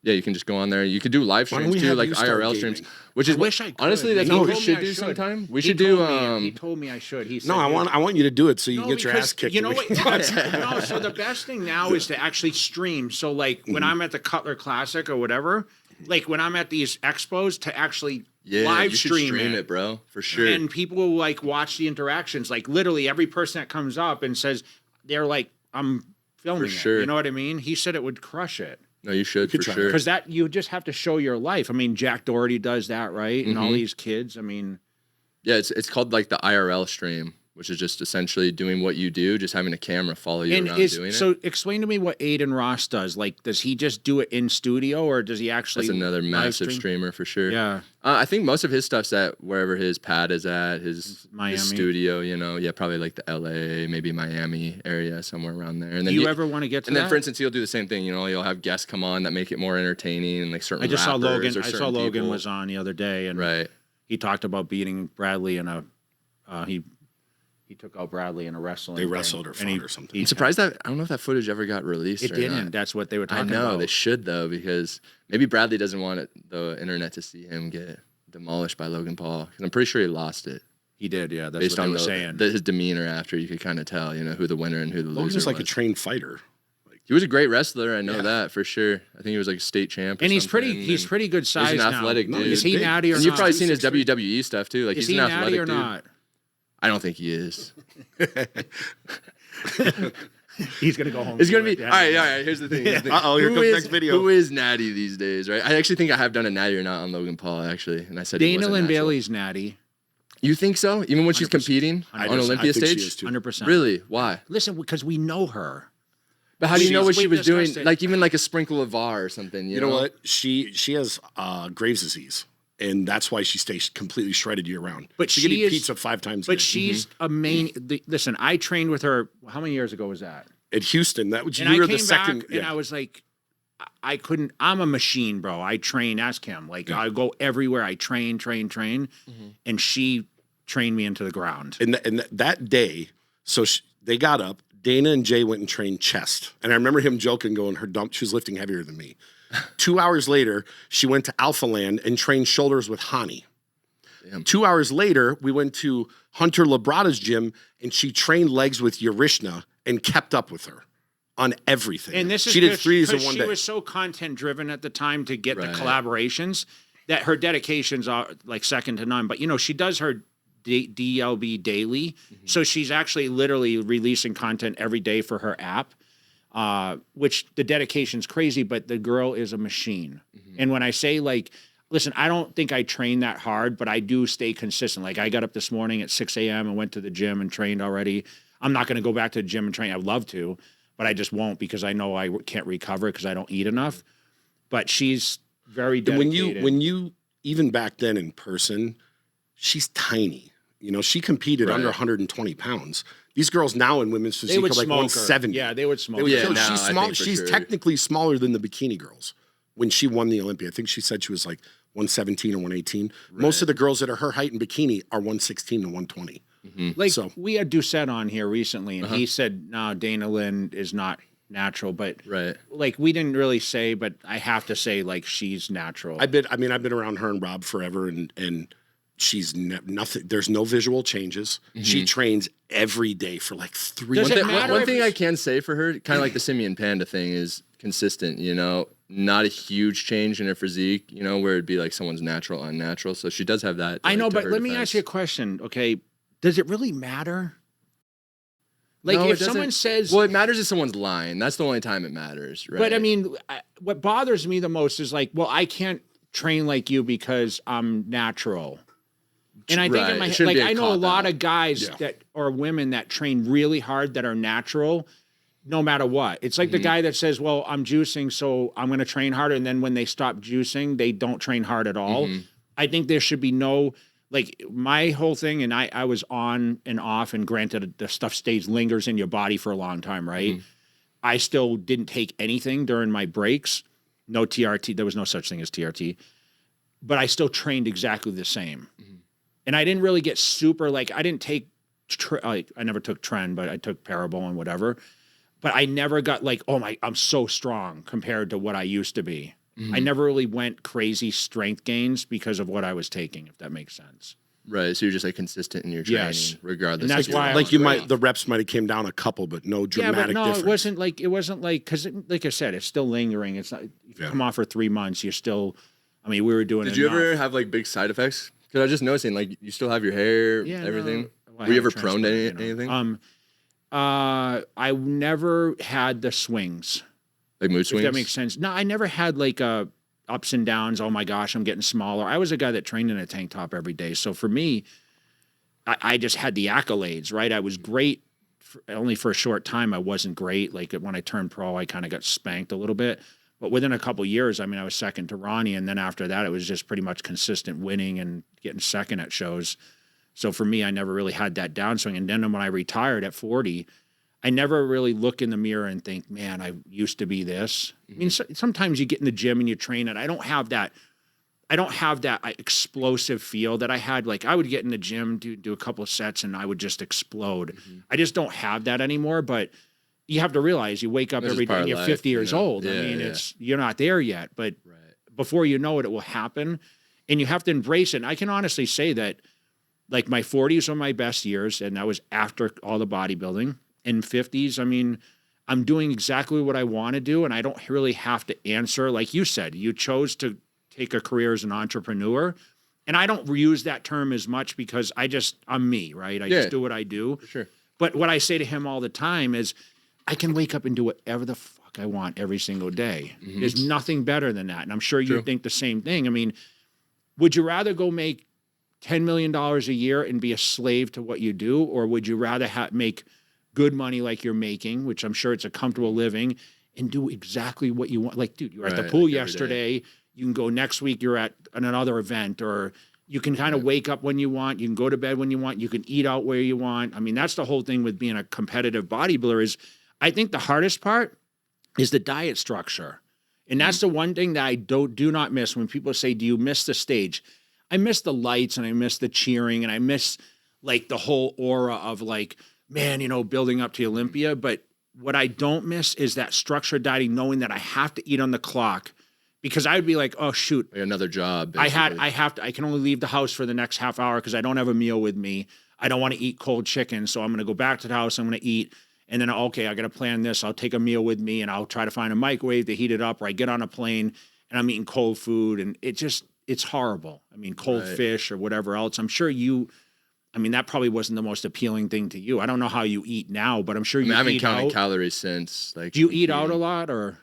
yeah, you can just go on there. You could do live
Why don't
streams
we
too,
have
like
you start
IRL
gaming?
streams, which is
I wish I could.
honestly that's
He
what we
told me
should
I
do
should.
sometime. We
He
should do
told me- He told me I should. He said,
No, I want you to do it so you
No,
can get your
because
ass kicked.
You know
every
what?
week.
No, so the best thing now is to actually stream. So like when I'm at the Cutler Classic or whatever, like when I'm at these expos, to actually live
you should
stream
it, bro, for sure.
and people will like watch the interactions. Like literally every person that comes up and says they're like, I'm filming
For
it.
sure.
You know what I mean? He said it would crush it.
No, you should for
try
sure.
Because that you just have to show your life. I mean, Jack Doherty does that, right? And all these kids. I mean,
Yeah, it's called like the IRL stream, which is just essentially doing what you do, just having a camera follow you
and
around doing it.
so explain to me what Aiden Ross does. Like, does he just do it in studio, or does he actually?
That's another
live
massive
stream?
streamer for sure.
Yeah.
I think most of his stuff's at wherever his pad is at,
Miami.
his studio, yeah, probably like the LA, maybe Miami area, somewhere around there. And
Do
then
you ever want to get to
and
that?
then, for instance, he'll do the same thing. You'll have guests come on that make it more entertaining, and like certain.
I just saw
rappers
Logan.
or
I saw
certain
Logan
people.
was on the other day, and
right.
he talked about beating Bradley in a. He took out Bradley in a wrestling.
They
thing,
wrestled or
and
fought or something.
I'm surprised that I don't know if that footage ever got released.
It
or
didn't.
Not.
That's what they were
I
talking
know
about.
they should though, because maybe Bradley doesn't want the internet to see him get demolished by Logan Paul. 'Cause I'm pretty sure he lost it
He did, yeah. That's
based
what they
on
were saying.
his demeanor after. You could kind of tell, who the winner and who the
Logan's
loser
like
was.
a trained fighter.
He was a great wrestler. I know
Yeah.
that for sure. I think he was like a state champ. Or
And he's
something,
pretty good size
He's an
now.
athletic
No,
dude.
Is he
big.
natty or
And
not?
you've probably seen his
263.
WWE stuff too. Like
Is
he's
he
an
natty
athletic
or
dude.
not?
I don't think he is.
He's gonna go home.
It's
and
gonna
do
be
it.
all right. All right. Here's the thing.
Uh-oh, here
Who
comes
is-
next video.
Who is natty these days? Right. I actually think I have done a natty or not on Logan Paul actually, and I said he
Dana
wasn't
Lynn
natural.
Bailey's natty.
You think so? Even when she's
100%.
competing on Olympia
I think she
stage?
is too.
100%.
Really? Why?
Listen, because we know her.
But how do you know what she
We've
was doing?
discussed it.
Like even like a sprinkle of VAR or something. You
You know what? She has Graves' disease, and that's why she stays completely shredded year round.
But
she
she
can eat
is-
pizza 5 times. a
But
day.
she's a main. Listen, I trained with her. How many years ago was that?
At Houston. That was
And
you
I
were
came
the second.
back and I was like, I couldn't. I'm a machine, bro. I train. Ask him. Like I go everywhere. I train, and she trained me into the ground.
And that day, so they got up. Dana and Jay went and trained chest, and I remember him joking, going, she was lifting heavier than me. 2 hours later, she went to Alpha Land and trained shoulders with Hani.
Damn.
2 hours later, we went to Hunter Labrada's gym, and she trained legs with Yarishna and kept up with her on everything.
And this is
she did
good,
3 days in
'cause
one
she
day.
was so content driven at the time to get
Right.
the collaborations that her dedications are like second to none. But she does her DLB daily, so she's actually literally releasing content every day for her app. Which the dedication's crazy, but the girl is a machine. And when I say like, listen, I don't think I train that hard, but I do stay consistent. Like I got up this morning at 6 a.m. and went to the gym and trained already. I'm not going to go back to the gym and train. I'd love to, but I just won't because I know I can't recover because I don't eat enough. But she's very dedicated.
And when you even back then in person, she's tiny. You know, she competed under 120 pounds. These girls now in women's physique are like 170.
Yeah, they would smoke.
Yeah,
So
now,
she's
I
small.
think for
She's
sure.
technically smaller than the bikini girls when she won the Olympia. I think she said she was like 117 or 118. Most of the girls that are her height in bikini are 116 to 120.
Like
So-
we had Doucette on here recently, and he said, "No, Dana Lynn is not natural." But like we didn't really say, but I have to say, like she's natural.
I've been around her and Rob forever, and she's nothing. There's no visual changes. She trains every day for like 3
Does
months.
it matter
One
if
thing I
it's-
can say for her, kind of like the Simeon Panda thing, is consistent. You know, not a huge change in her physique. You know, where it'd be like someone's natural, unnatural. So she does have that.
I know,
like, to
but
her
let me
defense.
ask you a question. Okay, does it really matter? Like
No,
if
it
someone
doesn't-
says,
well, it matters if someone's lying. That's the only time it matters, right?
but I mean, what bothers me the most is like, well, I can't train like you because I'm natural. And I think in
Right.
my
It
head,
shouldn't
like
be a
I know a lot
cop-out.
of guys that or women that train really hard that are natural, no matter what. It's like the guy that says, "Well, I'm juicing, so I'm going to train harder," and then when they stop juicing, they don't train hard at all. I think there should be no like my whole thing, and I was on and off, and granted, the stuff lingers in your body for a long time, right? I still didn't take anything during my breaks. No TRT. There was no such thing as TRT, but I still trained exactly the same. And I didn't really get super like I didn't take like I never took Tren, but I took Parabol and whatever. But I never got like, oh my, I'm so strong compared to what I used to be. I never really went crazy strength gains because of what I was taking, if that makes sense.
right. So you're just like consistent in your training,
Yes.
regardless.
And that's
of your
why I
level.
Like you
Right.
might, the reps might have came down a couple, but no
Yeah,
dramatic
but no,
difference.
it wasn't like because like I said, it's still lingering. It's not. If you come off for 3 months, you're still. I mean, we were doing.
Did you
enough.
ever have like big side effects? Because I was just noticing, like, you still have your hair,
Yeah, no.
everything.
Well, I
Were you
had
ever
a
prone to
transplant,
anything?
I never had the swings.
Like mood swings?
If that makes sense. No, I never had like ups and downs. Oh my gosh, I'm getting smaller. I was a guy that trained in a tank top every day. So for me, I just had the accolades, right? I was great. Only for a short time, I wasn't great. Like when I turned pro, I kind of got spanked a little bit. But within a couple of years, I mean, I was second to Ronnie. And then after that, it was just pretty much consistent winning and getting second at shows. So for me, I never really had that downswing. And then when I retired at 40, I never really look in the mirror and think, man, I used to be this. I mean, sometimes you get in the gym and you train and I don't have that explosive feel that I had. Like I would get in the gym, do a couple of sets and I would just explode. I just don't have that anymore, but you have to realize you wake up
That's
every
just part
day and
of
you're
life,
50
you
years
know?
old. I
Yeah,
mean,
yeah.
you're not there yet, but before you know it, it will happen and you have to embrace it. And I can honestly say that like my 40s were my best years and that was after all the bodybuilding. In 50s, I mean, I'm doing exactly what I want to do and I don't really have to answer. Like you said, you chose to take a career as an entrepreneur. And I don't use that term as much because I'm me, right? I just do what I do.
For sure.
But what I say to him all the time is I can wake up and do whatever the fuck I want every single day. There's nothing better than that. And I'm sure you think the same thing. I mean, would you rather go make $10 million a year and be a slave to what you do? Or would you rather make good money like you're making, which I'm sure it's a comfortable living, and do exactly what you want? Like, dude, you were at the pool
like every day.
yesterday. You can go next week, you're at another event, or you can kind of wake up when you want. You can go to bed when you want. You can eat out where you want. I mean, that's the whole thing with being a competitive bodybuilder is I think the hardest part is the diet structure. And that's the one thing that I do not miss when people say, do you miss the stage? I miss the lights and I miss the cheering and I miss like the whole aura of like, man, you know, building up to Olympia. But what I don't miss is that structured dieting, knowing that I have to eat on the clock. Because I would be like, oh shoot,
Like another job.
I
basically.
can only leave the house for the next half hour because I don't have a meal with me. I don't want to eat cold chicken. So I'm going to go back to the house. I'm going to eat. And then, okay, I got to plan this. I'll take a meal with me and I'll try to find a microwave to heat it up, or I get on a plane and I'm eating cold food. And it's horrible. I mean, cold fish or whatever else. I'm sure that probably wasn't the most appealing thing to you. I don't know how you eat now, but I'm sure you
I haven't
eat
counted
out.
calories since. Like,
Do you eat out a lot or?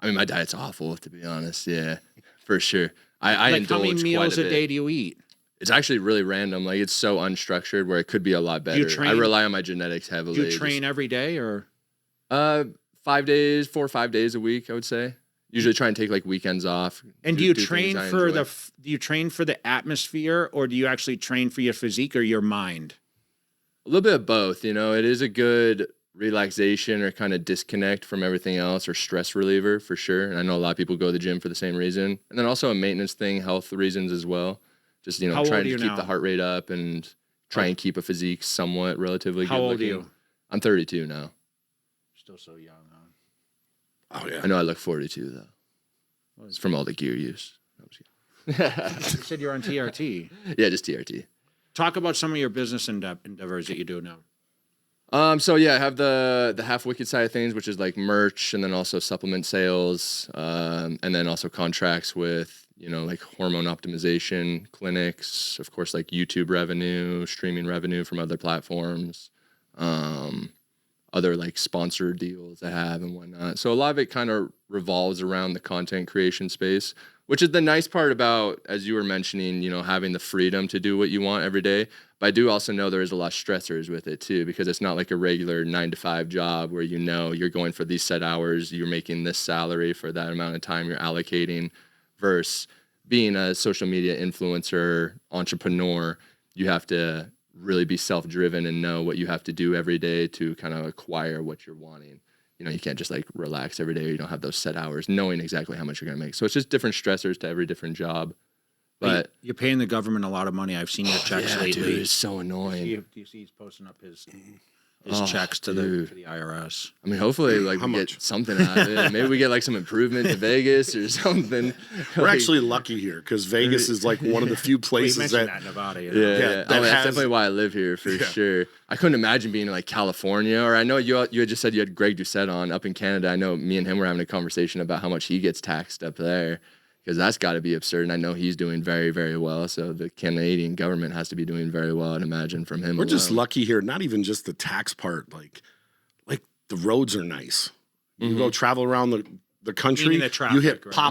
I mean, my diet's awful, to be honest. Yeah, for sure. I
Like how many
indulge
meals
quite
a
bit.
day do you eat?
It's actually really random. Like it's so unstructured where it could be a lot better. I rely on my genetics heavily.
Do you train every day or?
5 days, 4 or 5 days a week, I would say. Usually try and take like weekends off.
And do you train for do you train for the atmosphere, or do you actually train for your physique or your mind?
A little bit of both. You know, it is a good relaxation or kind of disconnect from everything else, or stress reliever for sure. And I know a lot of people go to the gym for the same reason. And then also a maintenance thing, health reasons as well. Just, you know, trying to keep the heart rate up and try and keep a physique somewhat relatively good looking. How old are you? I'm 32 now.
Still so young, huh?
Oh, yeah.
I know I look 42, though. It's from all the gear use.
You said you're on TRT.
Yeah, just TRT.
Talk about some of your business endeavors that you do now.
So yeah, I have the half wicked side of things, which is like merch, and then also supplement sales, and then also contracts with, you know, like hormone optimization clinics, of course, like YouTube revenue, streaming revenue from other platforms, other like sponsored deals I have and whatnot. So a lot of it kind of revolves around the content creation space, which is the nice part about, as you were mentioning, you know, having the freedom to do what you want every day. But I do also know there is a lot of stressors with it too, because it's not like a regular 9-to-5 job where, you know, you're going for these set hours, you're making this salary for that amount of time you're allocating, versus being a social media influencer, entrepreneur. You have to really be self-driven and know what you have to do every day to kind of acquire what you're wanting. You know, you can't just like relax every day. You don't have those set hours knowing exactly how much you're going to make. So it's just different stressors to every different job. But
you're paying the government a lot of money. I've seen your checks lately.
Dude, it's so annoying.
Do you see he's posting up his checks to the IRS?
I mean, hopefully, like we get something out of it. Maybe we get like some improvement to Vegas or something.
We're actually lucky here because Vegas is like one of the few places
that in Nevada. You know?
Yeah. That's definitely why I live here for sure. I couldn't imagine being in like California, or I know you had just said you had Greg Doucette on up in Canada. I know me and him were having a conversation about how much he gets taxed up there, because that's got to be absurd. And I know he's doing very, very well. So the Canadian government has to be doing very well, I'd imagine, from him.
We're just lucky here. Not even just the tax part. Like the roads are nice. You go travel around the country.
The traffic,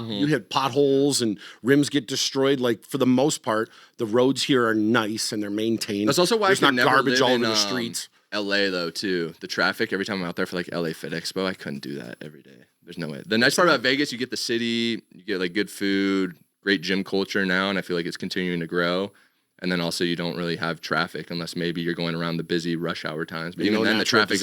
you hit potholes and rims get destroyed. Like for the most part, the roads here are nice and they're maintained.
That's also why
there's
not
not garbage all over the streets.
LA though too. The traffic every time I'm out there for like LA Fit Expo, I couldn't do that every day. There's no way. The nice part about Vegas, you get the city, you get like good food, great gym culture now, and I feel like it's continuing to grow. And then also you don't really have traffic unless maybe you're going around the busy rush hour times. But even then the traffic's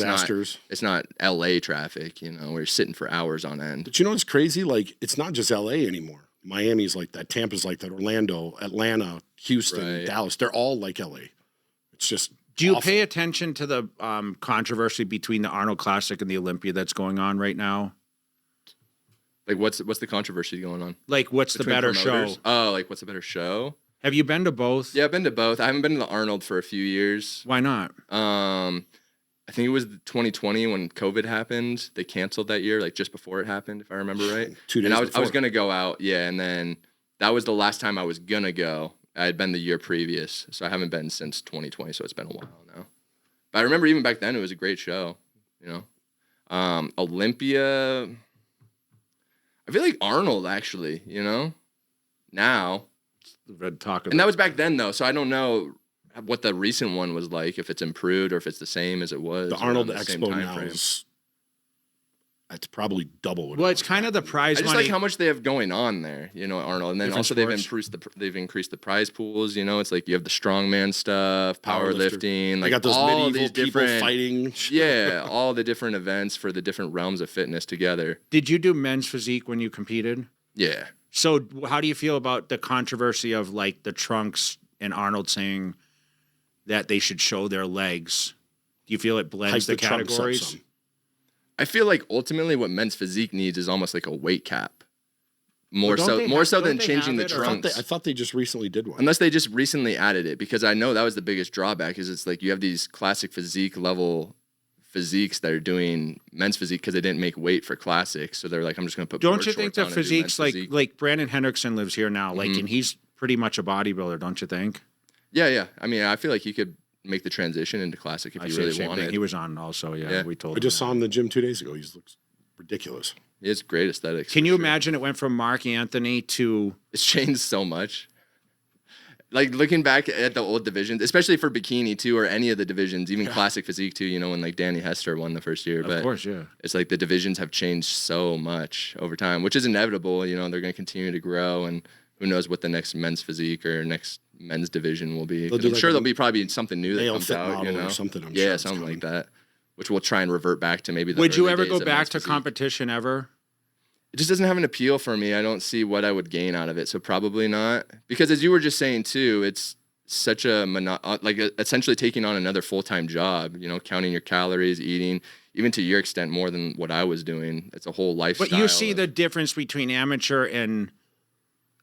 it's not LA traffic, you know, where you're sitting for hours on end.
But you know what's crazy? Like it's not just LA anymore. Miami's like that, Tampa's like that, Orlando, Atlanta, Houston, Dallas. They're all like LA. It's just
Do you pay attention to the controversy between the Arnold Classic and the Olympia that's going on right now?
Like what's the controversy going on?
Like what's the better show?
Oh, like what's the better show?
Have you been to both?
Yeah, I've been to both. I haven't been to the Arnold for a few years.
Why not?
I think it was 2020 when COVID happened. They canceled that year, like just before it happened, if I remember right.
2 days
and I was gonna go out, and then that was the last time I was gonna go. I had been the year previous, so I haven't been since 2020. So it's been a while now. But I remember even back then it was a great show. You know, Olympia. I feel like Arnold actually. You know, now. And that was back then though, so I don't know what the recent one was like, if it's improved or if it's the same as it was.
The Arnold Expo now is it's probably double.
Well, it's kind of the prize money.
I just like how much they have going on there, you know, Arnold. And then also they've increased the prize pools, you know. It's like you have the strongman stuff, powerlifting, like
got those
all
medieval
these
people
different
fighting.
Yeah, all the different events for the different realms of fitness together.
Did you do men's physique when you competed?
Yeah.
So how do you feel about the controversy of like the Trunks and Arnold saying that they should show their legs? Do you feel it blends the categories?
I feel like ultimately what men's physique needs is almost like a weight cap. More so than changing the trunks.
I thought they just recently did one.
Unless they just recently added it, because I know that was the biggest drawback, is it's like you have these classic physique level physiques that are doing men's physique because they didn't make weight for classics, so they're like, I'm just going to put.
Don't you think the physiques like Brandon Hendrickson lives here now, like, and he's pretty much a bodybuilder, don't you think?
Yeah. I mean, I feel like he could make the transition into classic if he really wanted.
He was on also, yeah. We told.
I just saw him in the gym 2 days ago. He looks ridiculous.
He has great aesthetics.
Can you imagine it went from Mark Anthony to?
It's changed so much. Like looking back at the old divisions, especially for bikini too, or any of the divisions, even classic physique too, you know, when like Danny Hester won the first year.
Of course, yeah.
It's like the divisions have changed so much over time, which is inevitable. You know, they're going to continue to grow, and who knows what the next men's physique or next men's division will be. I'm sure there'll be probably something new that comes out, you know,
or something. I'm
yeah,
sure
something like that, which we'll try and revert back to maybe.
Would you
early
ever
days
go
of
back
men's
to
physique.
competition ever?
It just doesn't have an appeal for me. I don't see what I would gain out of it, so probably not. Because as you were just saying too, it's such a essentially taking on another full-time job, you know, counting your calories, eating, even to your extent more than what I was doing. It's a whole lifestyle.
But you see the difference between amateur and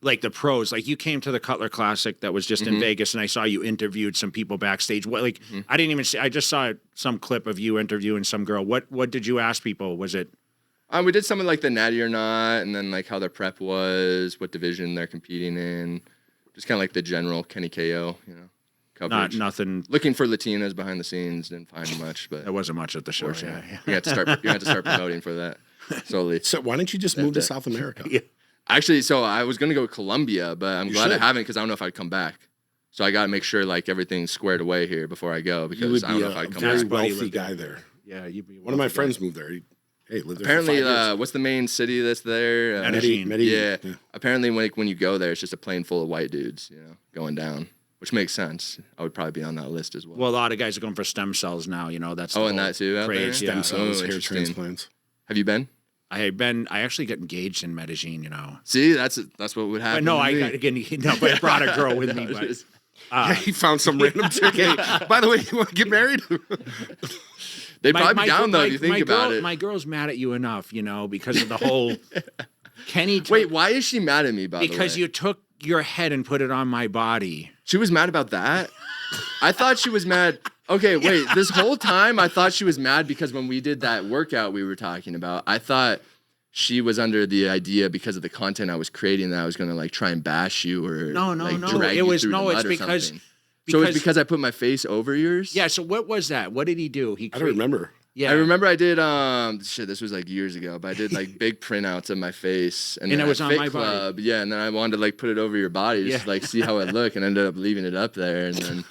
like the pros. Like you came to the Cuttler Classic that was just in Vegas, and I saw you interviewed some people backstage. What I didn't even see. I just saw some clip of you interviewing some girl. What did you ask people? Was it?
We did something like the natty or not, and then like how their prep was, what division they're competing in, just kind of like the general Kenny KO, you know, coverage.
Nothing.
Looking for Latinas behind the scenes, didn't find much, but
There wasn't much at the show. Yeah.
you have to start promoting for that slowly.
So why don't you just move to South America?
Yeah.
Actually, so I was gonna go to Colombia, but I'm glad I
should.
haven't because I don't know if I'd come back. So I gotta make sure like everything's squared away here before I go
You
because
would
I don't
be
know if
a
I'd come
very
back.
wealthy guy there.
Yeah, you'd be
One of my friends moved there. Lived there for
Apparently,
5 years.
what's the main city that's there?
Medellin.
Medellin.
Yeah. Apparently, when you go there, it's just a plane full of white dudes, you know, going down, which makes sense. I would probably be on that list as well.
Well, a lot of guys are going for stem cells now. You know, that's the
and
whole
that too out there?
craze.
Stem
Yeah.
cells, hair
interesting.
transplants.
Have you been?
I actually got engaged in Medellin. You know.
See, that's what would happen.
But no,
to
I
me.
got again. No, but I brought a girl with me.
No,
But
just-
He found some random chick. Hey, by the way, you want to get married?
They'd probably be down though if you think about it.
My girl's mad at you enough, you know, because of the whole Kenny.
Wait, why is she mad at me? By the way,
because you took your head and put it on my body.
She was mad about that? I thought she was mad. Okay, wait. This whole time I thought she was mad because when we did that workout we were talking about, I thought she was under the idea because of the content I was creating that I was going to like try and bash you or
No.
drag
It
you
was
through the
no.
mud
It's
or
because.
something. So it's because I put my face over yours?
Yeah. So what was that? What did he do?
I don't remember.
Yeah.
I remember I did this was like years ago, but I did like big printouts of my face and
And
then
it was
at
on
Fit
my body.
Club, yeah, and then I wanted to like put it over your body just to like see how it looked and ended up leaving it up there and then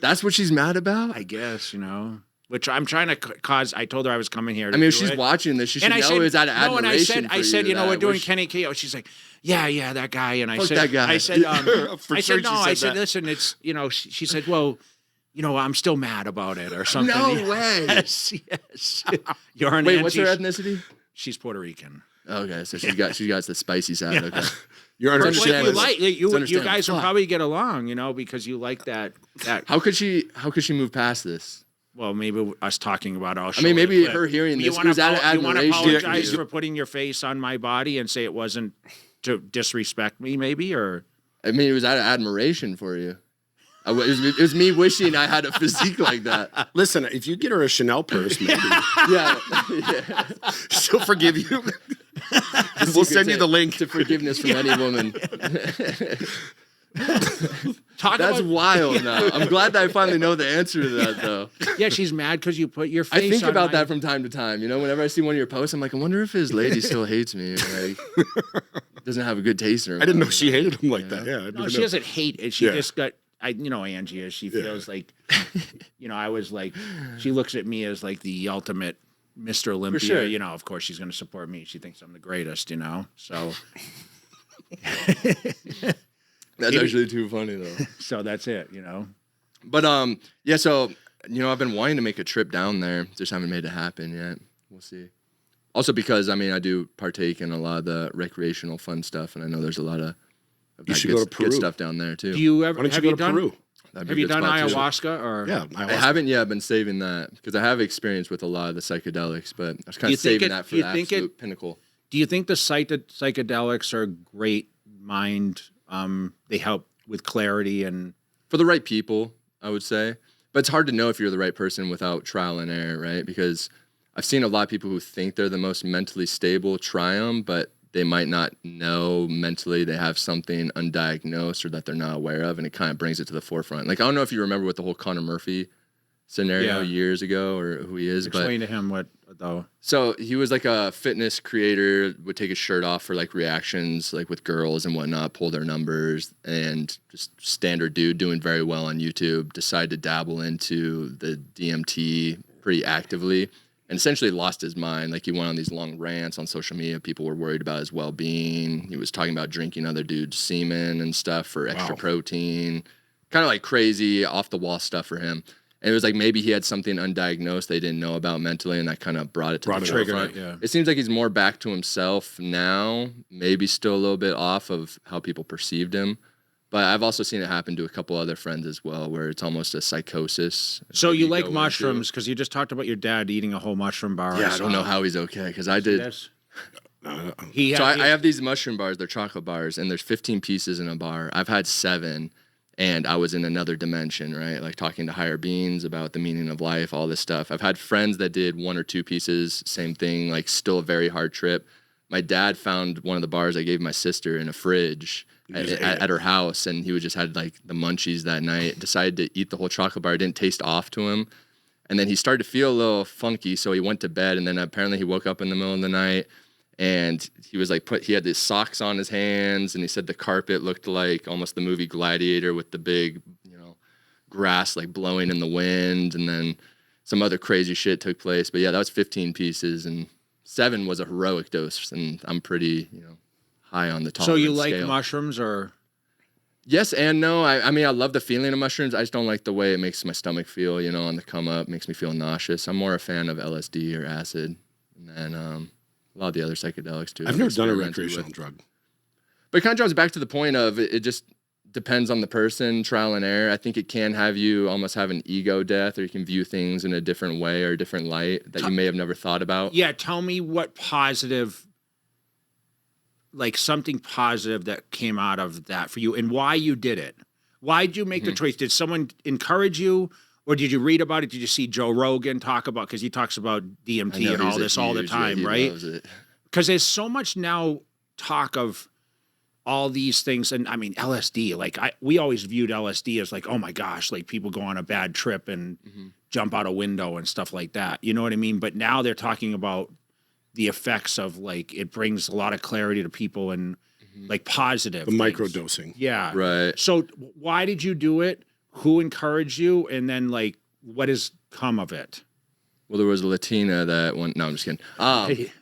that's what she's mad about?
I guess, you know. Which I'm trying to cause. I told her I was coming here.
I mean, if she's watching this, she should know it was out of
no, and
admiration.
I said, you know, we're doing Kenny KO. She's like, yeah, that guy. And I
Fuck
said,
that guy.
I said,
For
I
sure
said, no,
she
I
said
said,
that.
listen, it's, you know, she said, well, you know, I'm still mad about it or something.
No way.
Yes. You're an
Wait, what's her
Angie.
ethnicity?
She's Puerto Rican.
Okay, so she got the spicy side. Okay.
You're
It's
But you
understandable.
like
It's
you
understandable.
guys will
Fuck.
probably get along, you know, because you like that.
How could she move past this?
Well, maybe us talking about it.
I mean, maybe her hearing this was out of
You want to
admiration.
apologize for putting your face on my body and say it wasn't to disrespect me, maybe, or
I mean, it was out of admiration for you. It was me wishing I had a physique like that.
Listen, if you get her a Chanel purse, maybe
Yeah.
she'll forgive you. We'll send you the link.
to forgiveness from any woman.
talk
That's
about.
wild now. I'm glad that I finally know the answer to that, though.
Yeah, she's mad because you put your face.
I think
on
about
my-
that from time to time. You know, whenever I see one of your posts, I'm like, I wonder if his lady still hates me. Like, doesn't have a good taste in her.
I didn't know
mouth.
she hated him like that. Yeah, I didn't
No,
know.
she doesn't hate it. She
Yeah.
just got. You know, Angie is. She feels like, you know, I was like, she looks at me as like the ultimate Mr. Olympia.
sure.
You know, of course she's going to support me. She thinks I'm the greatest. You know, so
That's actually too funny though.
so that's it. You know.
But yeah. So you know, I've been wanting to make a trip down there. Just haven't made it happen yet. We'll see. Also because I mean, I do partake in a lot of the recreational fun stuff, and I know there's a lot of
You
that
should
good,
go to Peru.
good stuff down there too.
Do you ever?
Why don't you
have
go
you
to
done?
Peru?
That'd be
Have
a
you
good
done
spot, too.
ayahuasca or?
Yeah,
I haven't yet. I've been saving that because I have experience with a lot of the psychedelics, but I was kind
you
of
think
saving
it-
that for
you
the
think
absolute pinnacle.
Do you think the psychedelics are great mind? They help with clarity and.
For the right people, I would say. But it's hard to know if you're the right person without trial and error, right? Because I've seen a lot of people who think they're the most mentally stable try them, but they might not know mentally they have something undiagnosed or that they're not aware of, and it kind of brings it to the forefront. Like, I don't know if you remember with the whole Connor Murphy scenario
Yeah.
years ago, or who he is.
Explain to him what though.
So he was like a fitness creator, would take his shirt off for like reactions, like with girls and whatnot, pull their numbers, and just standard dude doing very well on YouTube. Decided to dabble into the DMT pretty actively and essentially lost his mind. Like he went on these long rants on social media. People were worried about his well-being. He was talking about drinking other dudes' semen and stuff for extra protein. Kind of like crazy off the wall stuff for him. And it was like maybe he had something undiagnosed they didn't know about mentally, and that kind of brought it to the forefront.
Yeah.
It seems like he's more back to himself now, maybe still a little bit off of how people perceived him. But I've also seen it happen to a couple other friends as well, where it's almost a psychosis.
So you
go
like
into.
mushrooms because you just talked about your dad eating a whole mushroom bar.
Yeah, I don't know how he's okay, because I did.
Yes.
So I have these mushroom bars. They're chocolate bars, and there's 15 pieces in a bar. I've had 7, and I was in another dimension, right? Like talking to higher beings about the meaning of life, all this stuff. I've had friends that did 1 or 2 pieces, same thing, like still a very hard trip. My dad found one of the bars I gave my sister in a fridge at her house, and he just had like the munchies that night. Decided to eat the whole chocolate bar. It didn't taste off to him. And then he started to feel a little funky, so he went to bed, and then apparently he woke up in the middle of the night, and he was like, he had his socks on his hands, and he said the carpet looked like almost the movie Gladiator with the big, grass like blowing in the wind, and then some other crazy shit took place. But yeah, that was 15 pieces, and 7 was a heroic dose, and I'm pretty, high on the tolerance
So you like
scale.
mushrooms or?
Yes and no. I mean, I love the feeling of mushrooms. I just don't like the way it makes my stomach feel, on the come up. Makes me feel nauseous. I'm more a fan of LSD or acid, and then a lot of the other psychedelics too.
I've never done a
experimented
recreational
with.
drug.
But it kind of draws back to the point of it just depends on the person, trial and error. I think it can have you almost have an ego death, or you can view things in a different way or a different light that you may have never thought about.
Yeah, tell me what positive, like something positive that came out of that for you and why you did it. Why did you make the choice? Did someone encourage you, or did you read about it? Did you see Joe Rogan talk about, because he talks about DMT and all this all the time, right? Because there's so much now talk of all these things. And I mean, LSD, like we always viewed LSD as like, oh my gosh, like people go on a bad trip and jump out a window and stuff like that. You know what I mean? But now they're talking about the effects of like, it brings a lot of clarity to people and like positive.
The microdosing.
Yeah.
Right.
So why did you do it? Who encouraged you? And then like, what has come of it?
Well, there was a Latina that went. No, I'm just kidding.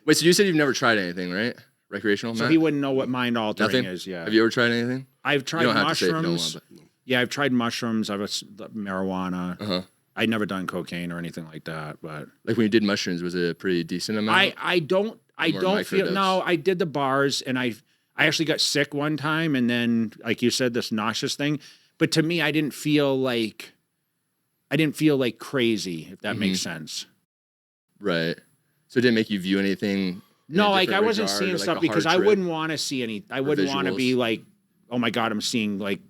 Wait, so you said you've never tried anything, right? Recreational?
So
Matt?
he wouldn't know what mind altering
Nothing?
is. Yeah.
Have you ever tried anything?
I've tried
You don't have to say if you don't
mushrooms.
want,
Yeah, I've tried mushrooms. I've marijuana.
Uh-huh.
I'd never done cocaine or anything like that, but
Like when you did mushrooms, was it a pretty decent amount?
I don't feel.
microdose?
No, I did the bars, and I actually got sick one time, and then like you said, this nauseous thing. But to me, I didn't feel like crazy, if that makes sense.
Right. So it didn't make you view anything.
No, like I wasn't seeing stuff because I wouldn't want to see any. I wouldn't want to
visuals.
be like, oh my God, I'm seeing like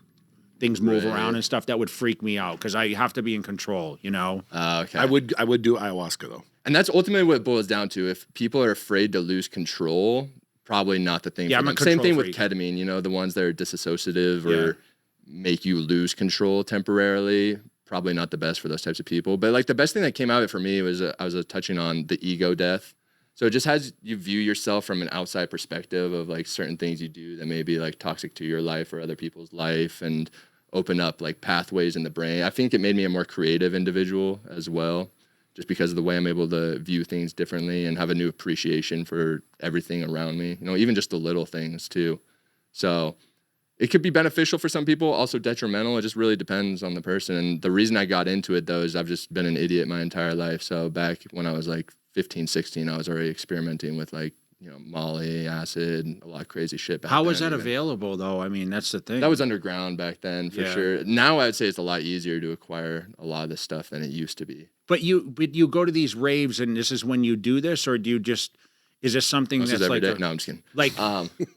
things move
Right.
around and stuff. That would freak me out because I have to be in control, you know?
Okay.
I would do ayahuasca though.
And that's ultimately what it boils down to. If people are afraid to lose control, probably not the thing.
Yeah,
for
I'm a
them. Same thing
control
with
freak.
ketamine. The ones that are disassociative
Yeah.
or make you lose control temporarily. Probably not the best for those types of people. But like the best thing that came out of it for me was I was touching on the ego death. So it just has you view yourself from an outside perspective of like certain things you do that may be like toxic to your life or other people's life, and open up like pathways in the brain. I think it made me a more creative individual as well, just because of the way I'm able to view things differently and have a new appreciation for everything around me. Even just the little things too. So it could be beneficial for some people, also detrimental. It just really depends on the person. And the reason I got into it though is I've just been an idiot my entire life. So back when I was like 15, 16, I was already experimenting with like, Molly, acid, a lot of crazy shit back
How
then.
was that
even.
available though? I mean, that's the thing.
That was underground back then for
Yeah.
sure. Now I would say it's a lot easier to acquire a lot of this stuff than it used to be.
But you go to these raves, and this is when you do this, or do you just? Is this something
This is
that's
every
like
day. No, I'm just kidding.
like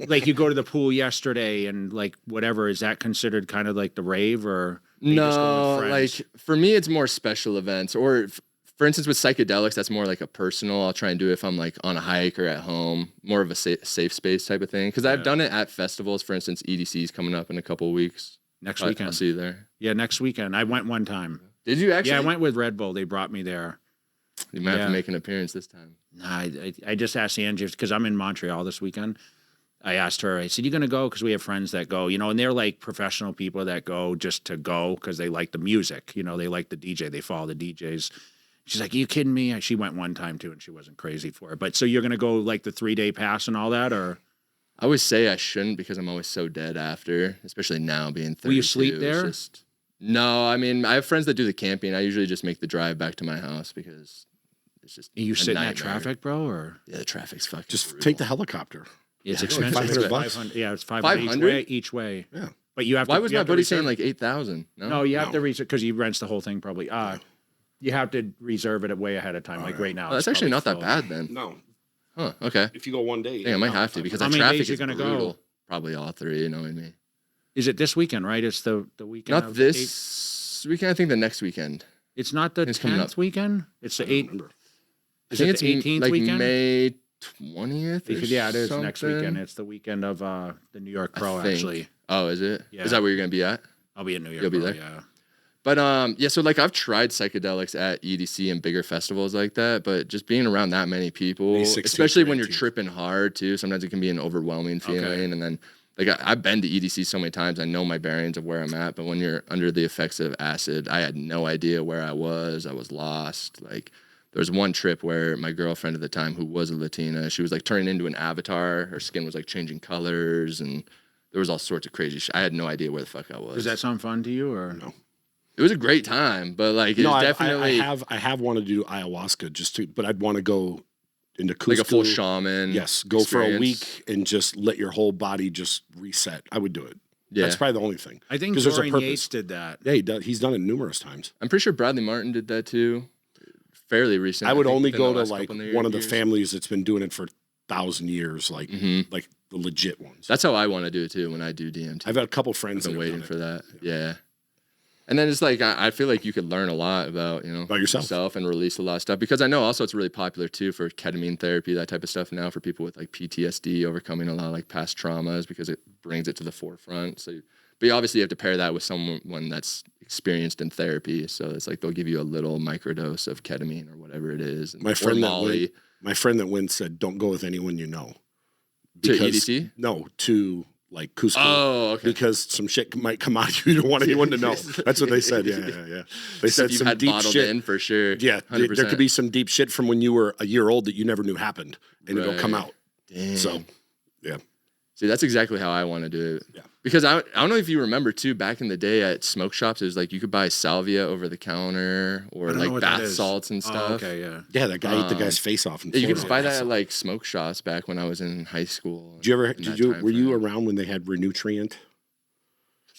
like you go to the pool yesterday and like whatever, is that considered kind of like the rave, or are you just going
No,
with friends?
like for me, it's more special events. Or for instance, with psychedelics, that's more like a personal. I'll try and do it if I'm like on a hike or at home, more of a safe space type of thing. Because I've done it at festivals. For instance, EDC is coming up in a couple of weeks.
next
I'll
weekend.
see you there.
Yeah, next weekend. I went one time.
Did you actually?
Yeah, I went with Red Bull. They brought me there.
You might have
Yeah.
to make an appearance this time.
Nah, I just asked Angie because I'm in Montreal this weekend. I asked her, I said, you going to go? Because we have friends that go, and they're like professional people that go just to go because they like the music. They like the DJ. They follow the DJs. She's like, are you kidding me? She went one time too, and she wasn't crazy for it. But so you're going to go like the 3-day pass and all that, or?
I always say I shouldn't because I'm always so dead after, especially now being 32.
Will you sleep there?
No, I mean, I have friends that do the camping. I usually just make the drive back to my house because it's just
You
a
sit in that
nightmare.
traffic, bro, or?
Yeah, the traffic's fucking
Just
brutal.
take the helicopter.
It's
Yeah,
expensive.
like
It's
$500.
500. Yeah, it's 500
500?
each way.
Yeah.
But you have to.
Why was
you
my
have to
buddy
reserve-
saying like 8,000?
No, you have
No.
to reserve because he rents the whole thing probably. You have to reserve it way ahead of time. Like right now.
Oh, that's
it's
actually not
probably
that
full.
bad then.
No.
Huh, okay.
If you go one day.
Yeah, I might have to because
How
that
many
traffic
days you
is
gonna go?
brutal. Probably all 3, you know what I mean?
Is it this weekend? Right? It's the weekend.
Not
of
this weekend, I think the next weekend.
It's not the
It's coming
10th
up.
weekend. It's the 8th.
Remember.
I
Is
think
it
it's
the 18th
like
weekend?
May 20th. Or
Yeah, it is next
something.
weekend. It's the weekend of the New York
I
Pro.
think.
Actually,
Oh, is it?
Yeah.
Is that where you're gonna be at?
I'll be in New York.
You'll be
Pro,
there?
Yeah.
But yeah, so like I've tried psychedelics at EDC and bigger festivals like that, but just being around that many people,
May 16th
especially
or
when you're
18th.
tripping hard too, sometimes it can be an overwhelming feeling.
Okay.
And then like I've been to EDC so many times, I know my bearings of where I'm at, but when you're under the effects of acid, I had no idea where I was lost. Like there was one trip where my girlfriend at the time, who was a Latina, she was like turning into an avatar. Her skin was like changing colors, and there was all sorts of crazy shit. I had no idea where the fuck I was.
Does that sound fun to you, or
No.
It was a great time, but like it's
No,
definitely
I have wanted to do ayahuasca but I'd want to go into Cusco.
like a full shaman.
Yes, go for a
experience.
week and just let your whole body just reset. I would do it.
Yeah,
That's probably the only thing.
I think
'Cause there's a
Dorian
purpose.
Yates did that.
Yeah, he's done it numerous times.
I'm pretty sure Bradley Martin did that too, fairly recent.
I would
think
only
within the
go to
last
like
couple
one of the
years.
families that's been doing it for 1,000 years, like
Mhm.
like the legit ones.
That's how I want to do it too when I do DMT.
I've had a couple friends
I've
that
been
have
waiting
done
for
it.
that. Yeah. And then it's like I feel like you could learn a lot about
About yourself.
and release a lot of stuff, because I know also it's really popular too for ketamine therapy, that type of stuff now, for people with like PTSD, overcoming a lot of like past traumas, because it brings it to the forefront. So, but you obviously have to pair that with someone that's experienced in therapy. So it's like they'll give you a little microdose of ketamine or whatever it is.
My
or
friend that
Molly.
My friend that went said, "Don't go with anyone you know."
To EDC?
No, to like Cusco.
Oh, okay.
Because some shit might come out of you. You don't want anyone to know. That's what they said. Yeah. They
Stuff
said
you've
some
had
deep
bottled
shit.
in for sure.
Yeah, there
100%.
could be some deep shit from when you were a year old that you never knew happened, and it'll come
Right.
out.
Damn.
So, yeah.
See, that's exactly how I want to do it.
Yeah.
Because I don't know if you remember too, back in the day at smoke shops, it was like you could buy salvia over the counter or
I don't know
like
what that
bath
is.
salts and stuff.
Oh, okay, yeah.
Yeah, that guy ate the guy's face off. In
Yeah, you could just buy
Florida.
that at like smoke shops back when I was in high school.
Did you ever?
in
Did
that
you?
time
Were you
frame.
around when they had Renutrient?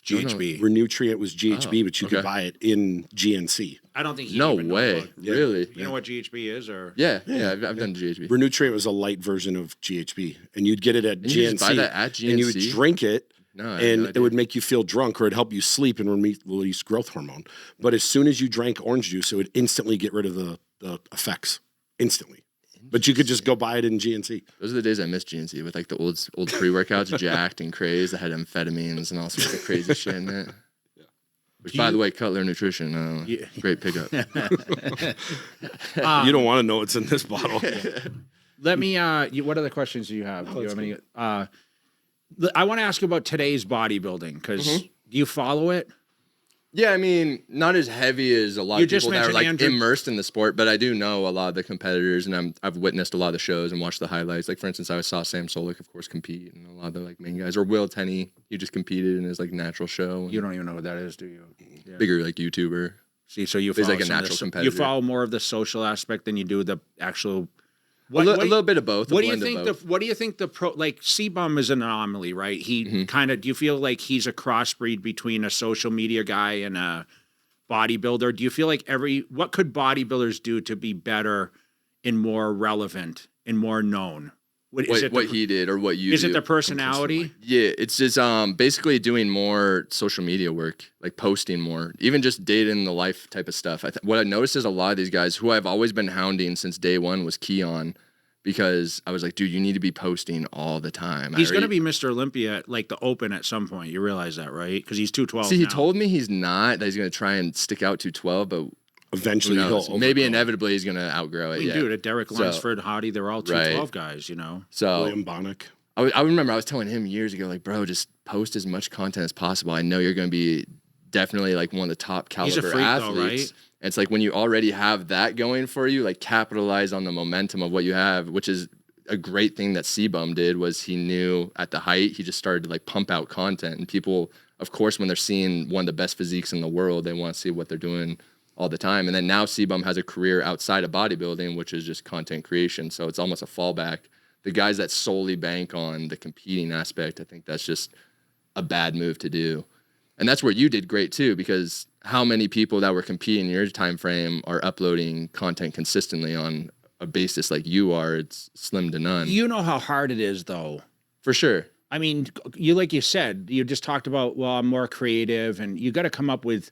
GHB.
Renutrient was GHB,
Oh,
but you
okay.
could buy it in GNC.
I don't think he
No
even knows
way.
what-
Really?
You know what GHB is, or
Yeah, I've done GHB.
Renutrient was a light version of GHB, and you'd get it at
And you
GNC.
just buy that at
And you would
GNC?
drink it,
No, I had
and
no
it would
idea.
make you feel drunk, or it'd help you sleep and release growth hormone. But as soon as you drank orange juice, it would instantly get rid of the effects instantly. But you could just go buy it in GNC.
Those are the days I missed GNC with like the old pre-workouts, jacked and crazed, that had amphetamines and all sorts of crazy shit in it. Which, by the way, Cutler Nutrition,
Yeah.
great pickup.
You don't want to know what's in this bottle.
let me. What other questions do you have? Do you have any? I want to ask you about today's bodybuilding because
Mm-hmm.
do you follow it?
Yeah, I mean, not as heavy as a lot
You
of
just
people that are
mentioned
like
Andrew-
immersed in the sport, but I do know a lot of the competitors, and I've witnessed a lot of the shows and watched the highlights. Like for instance, I saw Sam Solik, of course, compete, and a lot of the like main guys, or Will Tenney, he just competed in his like natural show.
You don't even know what that is, do you? Yeah.
Bigger like YouTuber.
See, so you
He's
follow
like a
some of
natural
the,
competitor.
You follow more of the social aspect than you do the actual.
A little bit of both.
What do you think? What do you think the pro like C-Bum is an anomaly, right? He
Mm-hmm.
kind of. Do you feel like he's a crossbreed between a social media guy and a bodybuilder? Do you feel like what could bodybuilders do to be better and more relevant and more known?
what he did or what you
is
do.
it the personality?
Yeah, it's just basically doing more social media work, like posting more, even just data in the life type of stuff. What I noticed is a lot of these guys who I've always been hounding since day one was Keon. because I was like, dude, you need to be posting all the time.
He's going to be Mr. Olympia, like the Open at some point. You realize that, right? Because he's 212
See, he
now.
told me he's not, that he's going to try and stick out 212, but
Eventually,
who knows?
he'll
Maybe
overgrow.
inevitably he's going to outgrow it.
I mean,
Yeah.
dude, Derek Lunsford, Hottie, they're all 212 guys, you know?
So
William Bonnick.
I remember I was telling him years ago, like, bro, just post as much content as possible. I know you're going to be definitely like one of the top caliber
He's a freak,
athletes.
though, right?
And it's like when you already have that going for you, like capitalize on the momentum of what you have, which is a great thing that C-Bum did. Was he knew at the height, he just started to like pump out content, and people, of course, when they're seeing one of the best physiques in the world, they want to see what they're doing all the time. And then now C-Bum has a career outside of bodybuilding, which is just content creation. So it's almost a fallback. The guys that solely bank on the competing aspect, I think that's just a bad move to do. And that's where you did great too, because how many people that were competing in your time frame are uploading content consistently on a basis like you are? It's slim to none.
You know how hard it is, though.
For sure.
I mean, like you said, you just talked about, well, I'm more creative, and you got to come up with,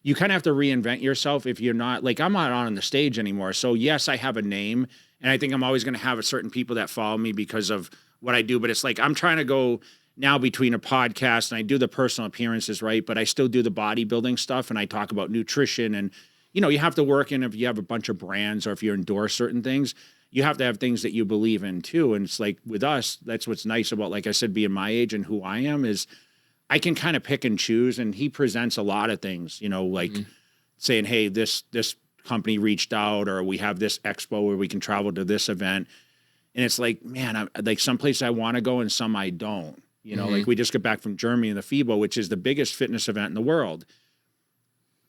you kind of have to reinvent yourself if you're not, like, I'm not on the stage anymore. So yes, I have a name, and I think I'm always going to have a certain people that follow me because of what I do. But it's like, I'm trying to go now between a podcast, and I do the personal appearances, right? But I still do the bodybuilding stuff, and I talk about nutrition, and, you know, you have to work in, if you have a bunch of brands or if you endorse certain things, you have to have things that you believe in too. And it's like with us, that's what's nice about, like I said, being my age and who I am, is I can kind of pick and choose. And he presents a lot of things, you know, like saying, hey, this company reached out, or we have this expo where we can travel to this event. And it's like, man, I'm like, some places I want to go and some I don't, you know, like we just got back from Germany and the FIBO, which is the biggest fitness event in the world.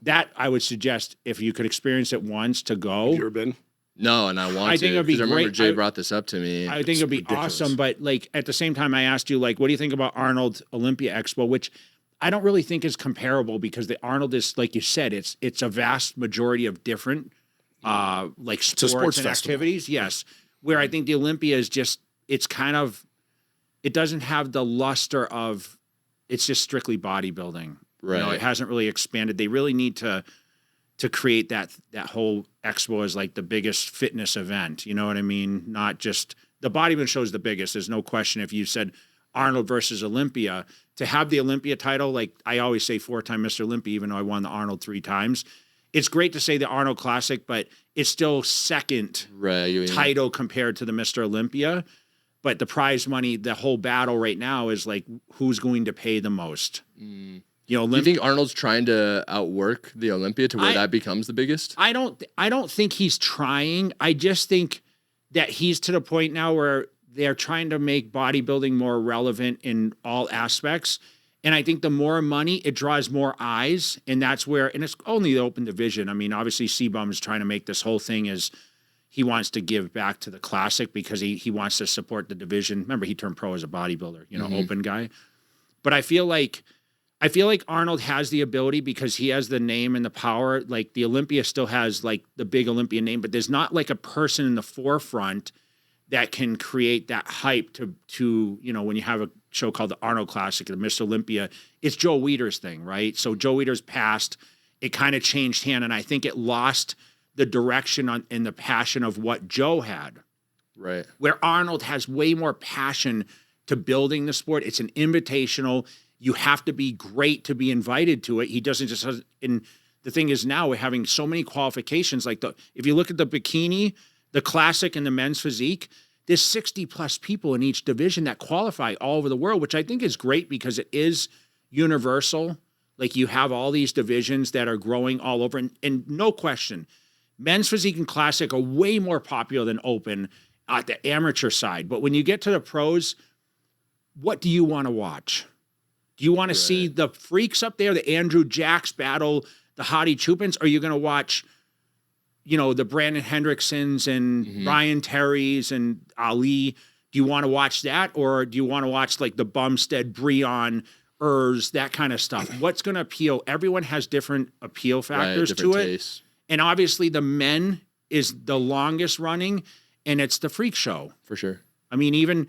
That I would suggest, if you could experience it once, to go.
Have you ever been?
No, and I want
I think
to.
it'd be
'Cause I remember
great.
Jay brought this up to me.
I think it'd be
ridiculous.
awesome. But like at the same time, I asked you, like, what do you think about Arnold Olympia Expo, which I don't really think is comparable, because the Arnold is, like you said, it's a vast majority of different like sports
sports
and
festival.
activities. Yes. Where I think the Olympia is just, it's kind of, it doesn't have the luster of, it's just strictly bodybuilding.
Right.
You know, it hasn't really expanded. They really need to create that whole expo as like the biggest fitness event. You know what I mean? Not just the bodybuilding show is the biggest. There's no question. If you said Arnold versus Olympia, to have the Olympia title, like I always say, 4-time Mr. Olympia, even though I won the Arnold 3 times. It's great to say the Arnold Classic, but it's still second title compared to the Mr. Olympia. But the prize money, the whole battle right now is like, who's going to pay the most? You know,
Do you think Arnold's trying to outwork the Olympia to where that becomes the biggest?
I don't think he's trying. I just think that he's to the point now where they're trying to make bodybuilding more relevant in all aspects. And I think the more money, it draws more eyes. And that's where, and it's only the open division. I mean, obviously C-Bum is trying to make this whole thing as he wants to give back to the classic, because he wants to support the division. Remember, he turned pro as a bodybuilder, you know, open guy. But I feel like Arnold has the ability, because he has the name and the power. Like the Olympia still has like the big Olympia name, but there's not like a person in the forefront that can create that hype to, you know, when you have a show called the Arnold Classic, the Mr. Olympia, it's Joe Weider's thing, right? So Joe Weider's passed, it kind of changed hand, and I think it lost the direction and the passion of what Joe had.
Right.
Where Arnold has way more passion to building the sport. It's an invitational. You have to be great to be invited to it. He doesn't just, and the thing is now we're having so many qualifications. Like if you look at the bikini, the classic and the men's physique, there's 60 plus people in each division that qualify all over the world, which I think is great because it is universal. Like you have all these divisions that are growing all over, and no question, men's physique and classic are way more popular than open at the amateur side. But when you get to the pros, what do you want to watch? Do you want to see the freaks up there, the Andrew Jacks battle, the Hottie Chupins? Or are you going to watch, you know, the Brandon Hendricksons and Ryan Terrys and Ali? Do you want to watch that? Or do you want to watch like the Bumstead, Breon, Urs, that kind of stuff? What's going to appeal? Everyone has different appeal factors
different
to it.
tastes.
And obviously the men is the longest running, and it's the freak show.
For sure.
I mean, even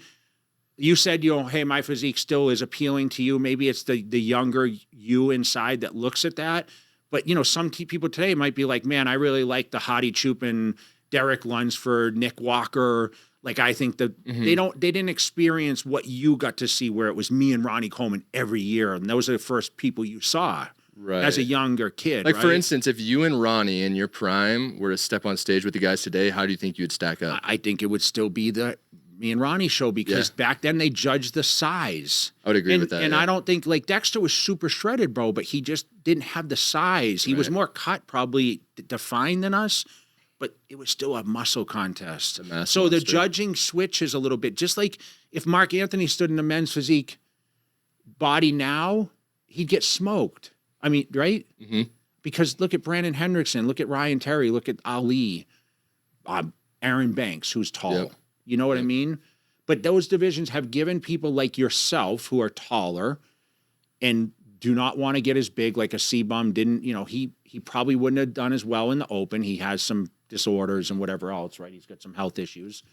you said, you know, hey, my physique still is appealing to you. Maybe it's the younger you inside that looks at that. But, you know, some people today might be like, man, I really like the Hottie Chupin, Derek Lunsford, Nick Walker. Like, I think that they didn't experience what you got to see, where it was me and Ronnie Coleman every year. And those are the first people you saw as a younger kid.
Like,
right?
for instance, if you and Ronnie in your prime were to step on stage with the guys today, how do you think you'd stack up?
I think it would still be the me and Ronnie show, because back then they judged the size.
I would agree with that.
And I don't think, like, Dexter was super shredded, bro, but he just didn't have the size. He was more cut, probably defined than us, but it was still a muscle contest. So the judging switches a little bit. Just like if Mark Anthony stood in the men's physique body now, he'd get smoked. I mean, right? Because look at Brandon Hendrickson, look at Ryan Terry, look at Ali, Aaron Banks, who's tall. You know what I mean? But those divisions have given people like yourself, who are taller and do not want to get as big, like a C-Bum didn't, you know, he probably wouldn't have done as well in the open. He has some disorders and whatever else, right? He's got some health issues.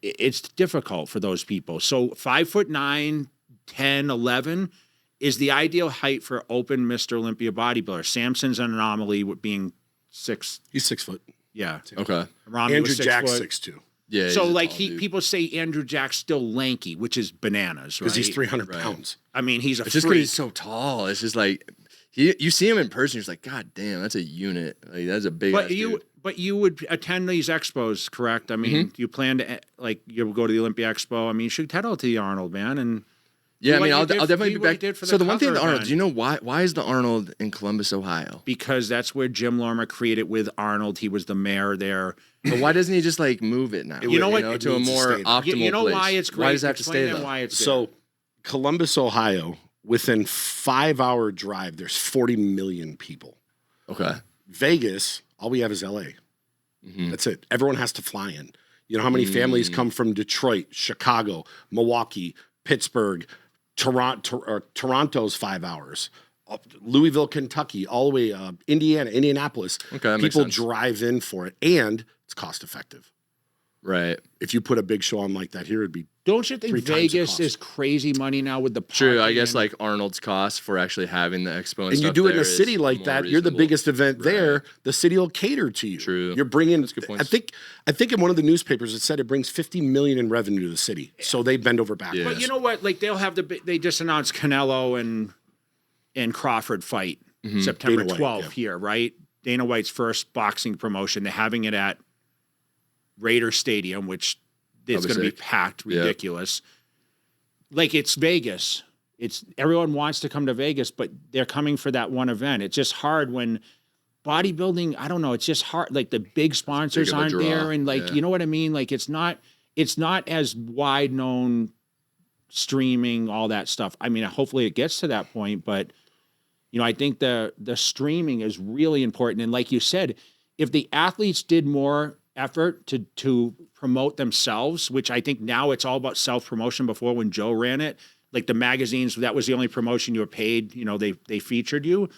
It's difficult for those people. So 5'9", 10, 11 is the ideal height for open Mr. Olympia bodybuilder. Samson's an anomaly with being 6.
He's 6 foot.
Yeah.
Okay.
Romney
Andrew
was 6
Jack's
foot.
6'2".
Yeah.
So like people say Andrew Jack's still lanky, which is bananas, right?
Because he's 300 pounds.
I mean, he's a
It's just because
freak.
he's so tall. It's just like, you see him in person, you're just like, God damn, that's a unit. Like, that's a big ass dude.
But you would attend these expos, correct? I mean, you plan to, like, you would go to the Olympia Expo. I mean, you should head out to the Arnold, man. And
Yeah, I
what
mean,
you
I'll
did-
definitely be
what you
back.
did for
So the one thing
cover
with Arnold,
event.
do you know why is the Arnold in Columbus, Ohio?
because that's where Jim Lorimer created with Arnold. He was the mayor there.
But why doesn't he just like move it now?
You know what?
It
To a
needs to
more
stay there.
optimal
You know
place.
why it's great?
Why does it have to
Explain
stay
then
though?
why it's there.
So, Columbus, Ohio, within 5-hour drive, there's 40 million people.
Okay.
Vegas, all we have is LA. That's it. Everyone has to fly in. You know how many families come from Detroit, Chicago, Milwaukee, Pittsburgh, Toronto's 5 hours, Louisville, Kentucky, all the way Indiana, Indianapolis.
Okay, that makes
People
sense.
drive in for it, and it's cost effective.
Right.
If you put a big show on like that here, it'd be
Don't you think
3 times the
Vegas
cost.
is crazy money now with the
True. I
parking
guess
and-
like Arnold's cost for actually having the expo and
and
stuff
you do it in
there
a city
is
like
more
that, you're the
reasonable.
biggest event there. The city will cater to you.
True.
You're bringing.
That's good points.
I think in one of the newspapers it said it brings 50 million in revenue to the city. So they bend over backwards.
But you know what? Like, they'll have they just announced Canelo and Crawford fight September
Dana White,
12th here, right? Dana White's first boxing promotion. They're having it at Raider Stadium, which is going to be
sick.
packed,
Yeah.
ridiculous. Like, it's Vegas. It's everyone wants to come to Vegas, but they're coming for that one event. It's just hard when bodybuilding, I don't know, it's just hard. Like, the big sponsors
big of a
aren't
draw,
there, and like,
yeah.
you know what I mean? Like, it's not as wide known, streaming, all that stuff. I mean, hopefully it gets to that point, but you know, I think the streaming is really important. And like you said, if the athletes did more effort to promote themselves, which I think now it's all about self-promotion. Before, when Joe ran it, like the magazines, that was the only promotion you were paid, you know, they featured you.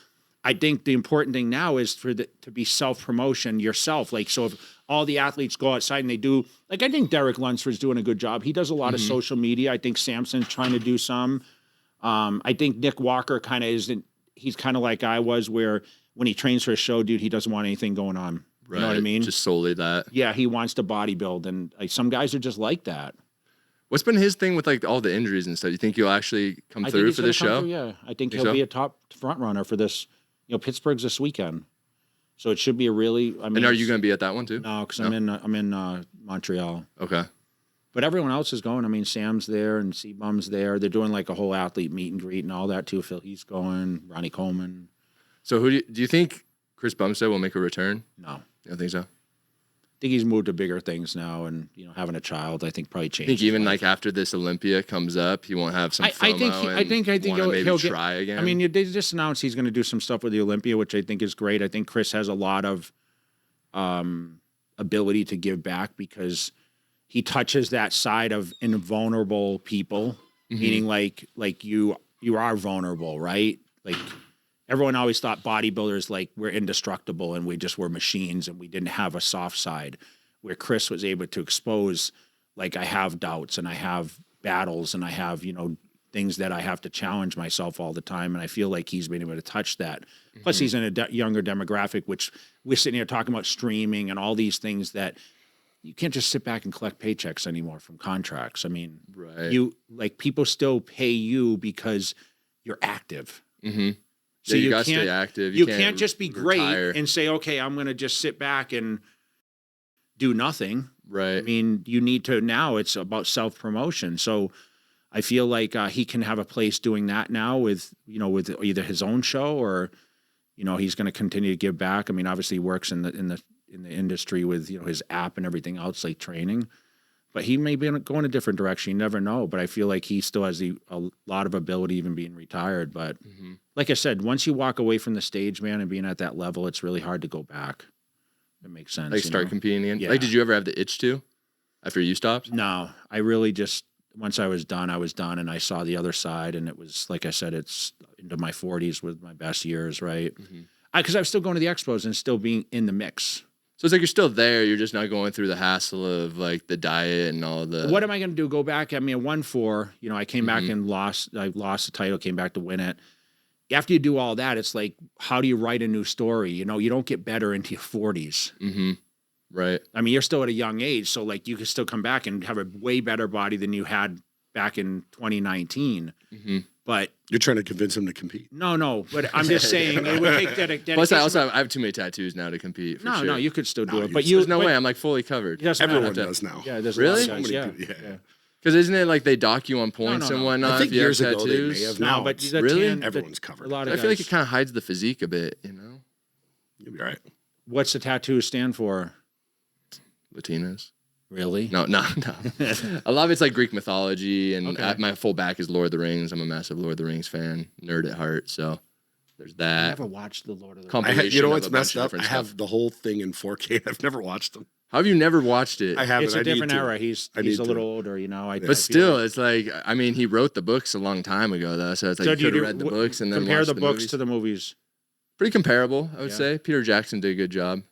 I think the important thing now is to be self-promotion yourself. Like, so if all the athletes go outside and they do, like, I think Derek Lunsford's doing a good job. He does a lot of social media. I think Samson's trying to do some. I think Nick Walker kind of isn't, he's kind of like I was, where when he trains for a show, dude, he doesn't want anything going on.
Right.
You know what I mean?
Just solely that.
Yeah, he wants to bodybuild, and like some guys are just like that.
What's been his thing with like all the injuries and stuff? You think he'll actually come
I think
through
he's
for
gonna
this
come
show?
through, yeah, I think
Think
he'll
so?
be a top front runner for this. You know, Pittsburgh's this weekend, so it should be a really. I mean,
And are you going to be at that one too?
No, because I'm in Montreal.
Okay.
But everyone else is going. I mean, Sam's there and C-Bum's there. They're doing like a whole athlete meet and greet and all that too. Phil, he's going. Ronnie Coleman.
So who do you think Chris Bumstead will make a return?
No.
You don't think so?
I think he's moved to bigger things now, and you know, having a child, I think probably
I
changed.
think
his
even
life.
like after this Olympia comes up, he won't have some FOMO
I think
wanna maybe
he'll
try again.
I mean, they just announced he's going to do some stuff with the Olympia, which I think is great. I think Chris has a lot of ability to give back because he touches that side of invulnerable people, meaning like you are vulnerable, right? Like everyone always thought bodybuilders like we're indestructible and we just were machines and we didn't have a soft side, where Chris was able to expose, like, I have doubts and I have battles and I have, you know, things that I have to challenge myself all the time. And I feel like he's been able to touch that. Plus, he's in a younger demographic, which we're sitting here talking about streaming and all these things that you can't just sit back and collect paychecks anymore from contracts. I mean, people still pay you because you're active.
Mm-hmm.
So
you gotta stay active.
You can't just be
retire.
great and say, okay, I'm going to just sit back and do nothing.
Right.
I mean, you need to now. It's about self-promotion. So I feel like he can have a place doing that now with either his own show or, he's going to continue to give back. I mean, obviously he works in the industry with, his app and everything else, like training, but he may be going a different direction. You never know. But I feel like he still has a lot of ability, even being retired. But like I said, once you walk away from the stage, man, and being at that level, it's really hard to go back. It makes sense.
Like start competing again?
Yeah.
Like, did you ever have the itch to after you stopped?
No, I really just, once I was done, and I saw the other side, and it was, like I said, it's into my 40s with my best years, right? Because I was still going to the expos and still being in the mix.
So it's like you're still there. You're just not going through the hassle of like the diet and all the.
What am I going to do? Go back? I mean, I won 4. I came back and lost. I lost the title, came back to win it. After you do all that, it's like, how do you write a new story? You don't get better into your 40s.
Right.
I mean, you're still at a young age, so like you can still come back and have a way better body than you had back in 2019. But
You're trying to convince him to compete.
No. But I'm just saying it would take dedication.
Plus, I have too many tattoos now to compete. For sure.
No, you could still do it. But
there's no way. I'm like fully covered.
Everyone does now.
Yeah, there's
Really?
a lot of guys,
So many people, yeah.
Because isn't it like they dock you on points
No.
and whatnot?
I think
if you
years
have
ago they
tattoos?
may have.
No,
Now
but
it's-
Really?
everyone's covered.
A lot of
I feel like it
guys.
kind of hides the physique a bit.
You'll be all right.
What's the tattoo stand for?
Latinas.
Really?
No. A lot of it's like Greek mythology, and
Okay.
my full back is Lord of the Rings. I'm a massive Lord of the Rings fan, nerd at heart. So there's
I
that.
never watched the Lord of the Rings.
Compilation
You know
of
what's
a bunch
messed
of
up?
different
I have
stuff.
the whole thing in 4K. I've never watched them.
How have you never watched it?
I haven't.
It's a
I need
different
to.
era. He's
I
a
need
little
to.
older, I
But still, it's like, I mean, he wrote the books a long time ago, though. So it's like
So
you
do you
could have
do-
read the books and then
compare
watched
the books
movies.
to the movies.
Pretty comparable, I would
Yeah.
say. Peter Jackson did a good job.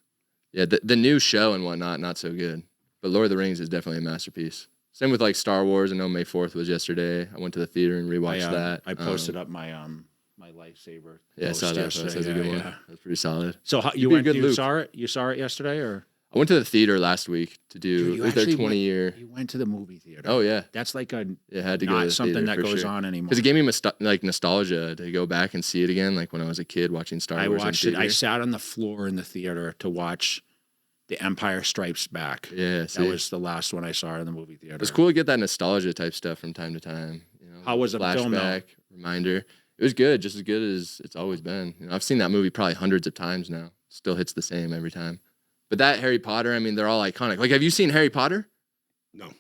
Yeah, the new show and whatnot, not so good. But Lord of the Rings is definitely a masterpiece. Same with like Star Wars. I know May 4th was yesterday. I went to the theater and rewatched that.
I posted up my my lightsaber.
Yeah, I saw
post
that.
yesterday.
That was a good one.
Yeah.
That's pretty solid.
So
You'd be a good
you
Luke.
saw it? You saw it yesterday, or
I went to the theater last week to
Dude,
do
you
it was their
actually
20-year.
you went to the movie theater?
Oh yeah,
That's like
it had to go to
not
the
something
theater
that
for
goes
sure.
on anymore.
Because it gave me nostalgia to go back and see it again, like when I was a kid watching Star
I
Wars.
watched
in
it. I
theater.
sat on the floor in the theater to watch The Empire Strikes Back.
Yeah, see.
That was the last one I saw in the movie theater.
It's cool to get that nostalgia type stuff from time to time.
How was the film, though?
Flashback, reminder. It was good, just as good as it's always been. I've seen that movie probably hundreds of times now. Still hits the same every time. But that Harry Potter, I mean, they're all iconic. Like, have you seen Harry Potter?
No.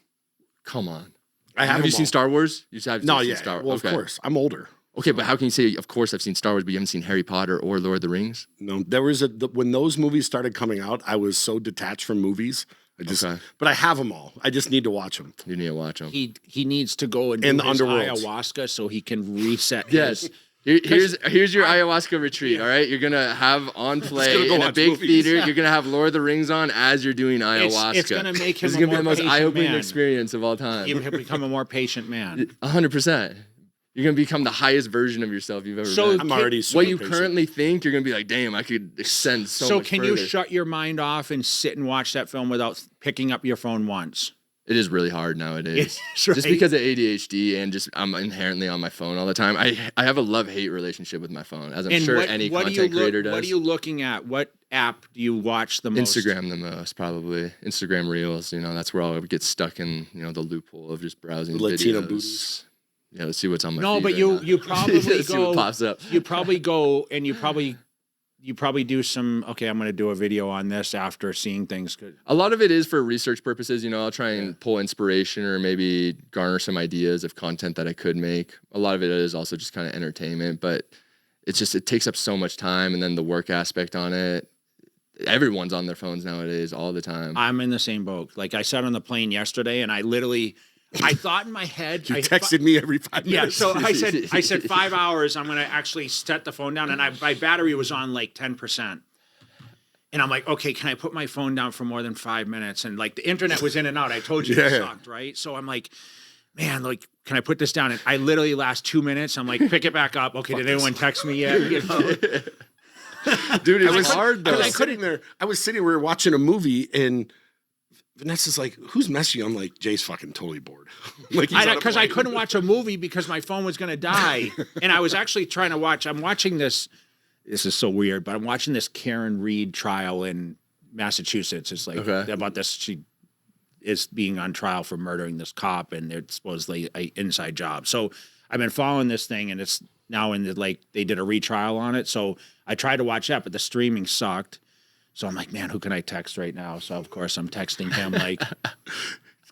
Come on.
I
Have
them
you seen
all.
Star Wars? You have
No,
seen
yeah.
Star Wars.
Well,
Okay.
of course. I'm older.
Okay, but how can you say, of course, I've seen Star Wars, but you haven't seen Harry Potter or Lord of the Rings?
No, there was when those movies started coming out, I was so detached from movies.
Okay.
But I have them all. I just need to watch them.
You need to watch them.
He needs to go and
In
do
the
his
underworld.
ayahuasca so he can reset
Yes.
his.
Here's your ayahuasca retreat, all right? You're going to have on play
gonna go
in a
watch
big
movies.
theater. You're going to have Lord of the Rings on as you're doing ayahuasca.
It's going to make him
This is
a
going to be
more
the most
patient
eye-opening
man.
experience of all time.
He'll become a more patient man.
100%. You're going to become the highest version of yourself you've ever
So
been.
I'm already super
What you
patient.
currently think, you're going to be like, damn, I could ascend so much
can
further.
you shut your mind off and sit and watch that film without picking up your phone once?
It is really hard nowadays.
It's
Just
right.
because of ADHD and just I'm inherently on my phone all the time. I have a love-hate relationship with my phone, as I'm
And
sure any content creator does.
What are you looking at? What app do you watch the most?
Instagram the most, probably. Instagram Reels, that's where I'll get stuck in, the loophole of just browsing
Latino
videos.
booties.
Yeah, let's see what's on my
No,
feed
but
right
you
now.
you probably
Let's see what
go.
pops up.
You probably go and you probably do some. Okay, I'm going to do a video on this after seeing things. Good.
A lot of it is for research purposes. I'll try and pull inspiration or maybe garner some ideas of content that I could make. A lot of it is also just kind of entertainment, but it takes up so much time, and then the work aspect on it. Everyone's on their phones nowadays all the time.
I'm in the same boat. Like I sat on the plane yesterday, and I thought in my head.
You texted me every 5
Yeah,
minutes.
so I said 5 hours. I'm gonna actually set the phone down, and my battery was on like 10%. And I'm like, okay, can I put my phone down for more than 5 minutes? And like the internet was in and out. I told you it
Yeah.
sucked, right? So I'm like, man, like, can I put this down? And I literally last 2 minutes, I'm like, pick it back up. Okay, did anyone text me yet? You know?
Dude, it was hard though.
I was sitting, we were watching a movie, and Vanessa's like, who's messaging you? I'm like, Jay's fucking totally bored. Like,
Because I couldn't watch a movie because my phone was going to die. And I was actually trying to I'm watching this is so weird, but I'm watching this Karen Reed trial in Massachusetts. It's like about this, she is being on trial for murdering this cop, and they're supposedly an inside job. So I've been following this thing, and it's now in the, like, they did a retrial on it. So I tried to watch that, but the streaming sucked. So I'm like, man, who can I text right now? So of course I'm texting him like,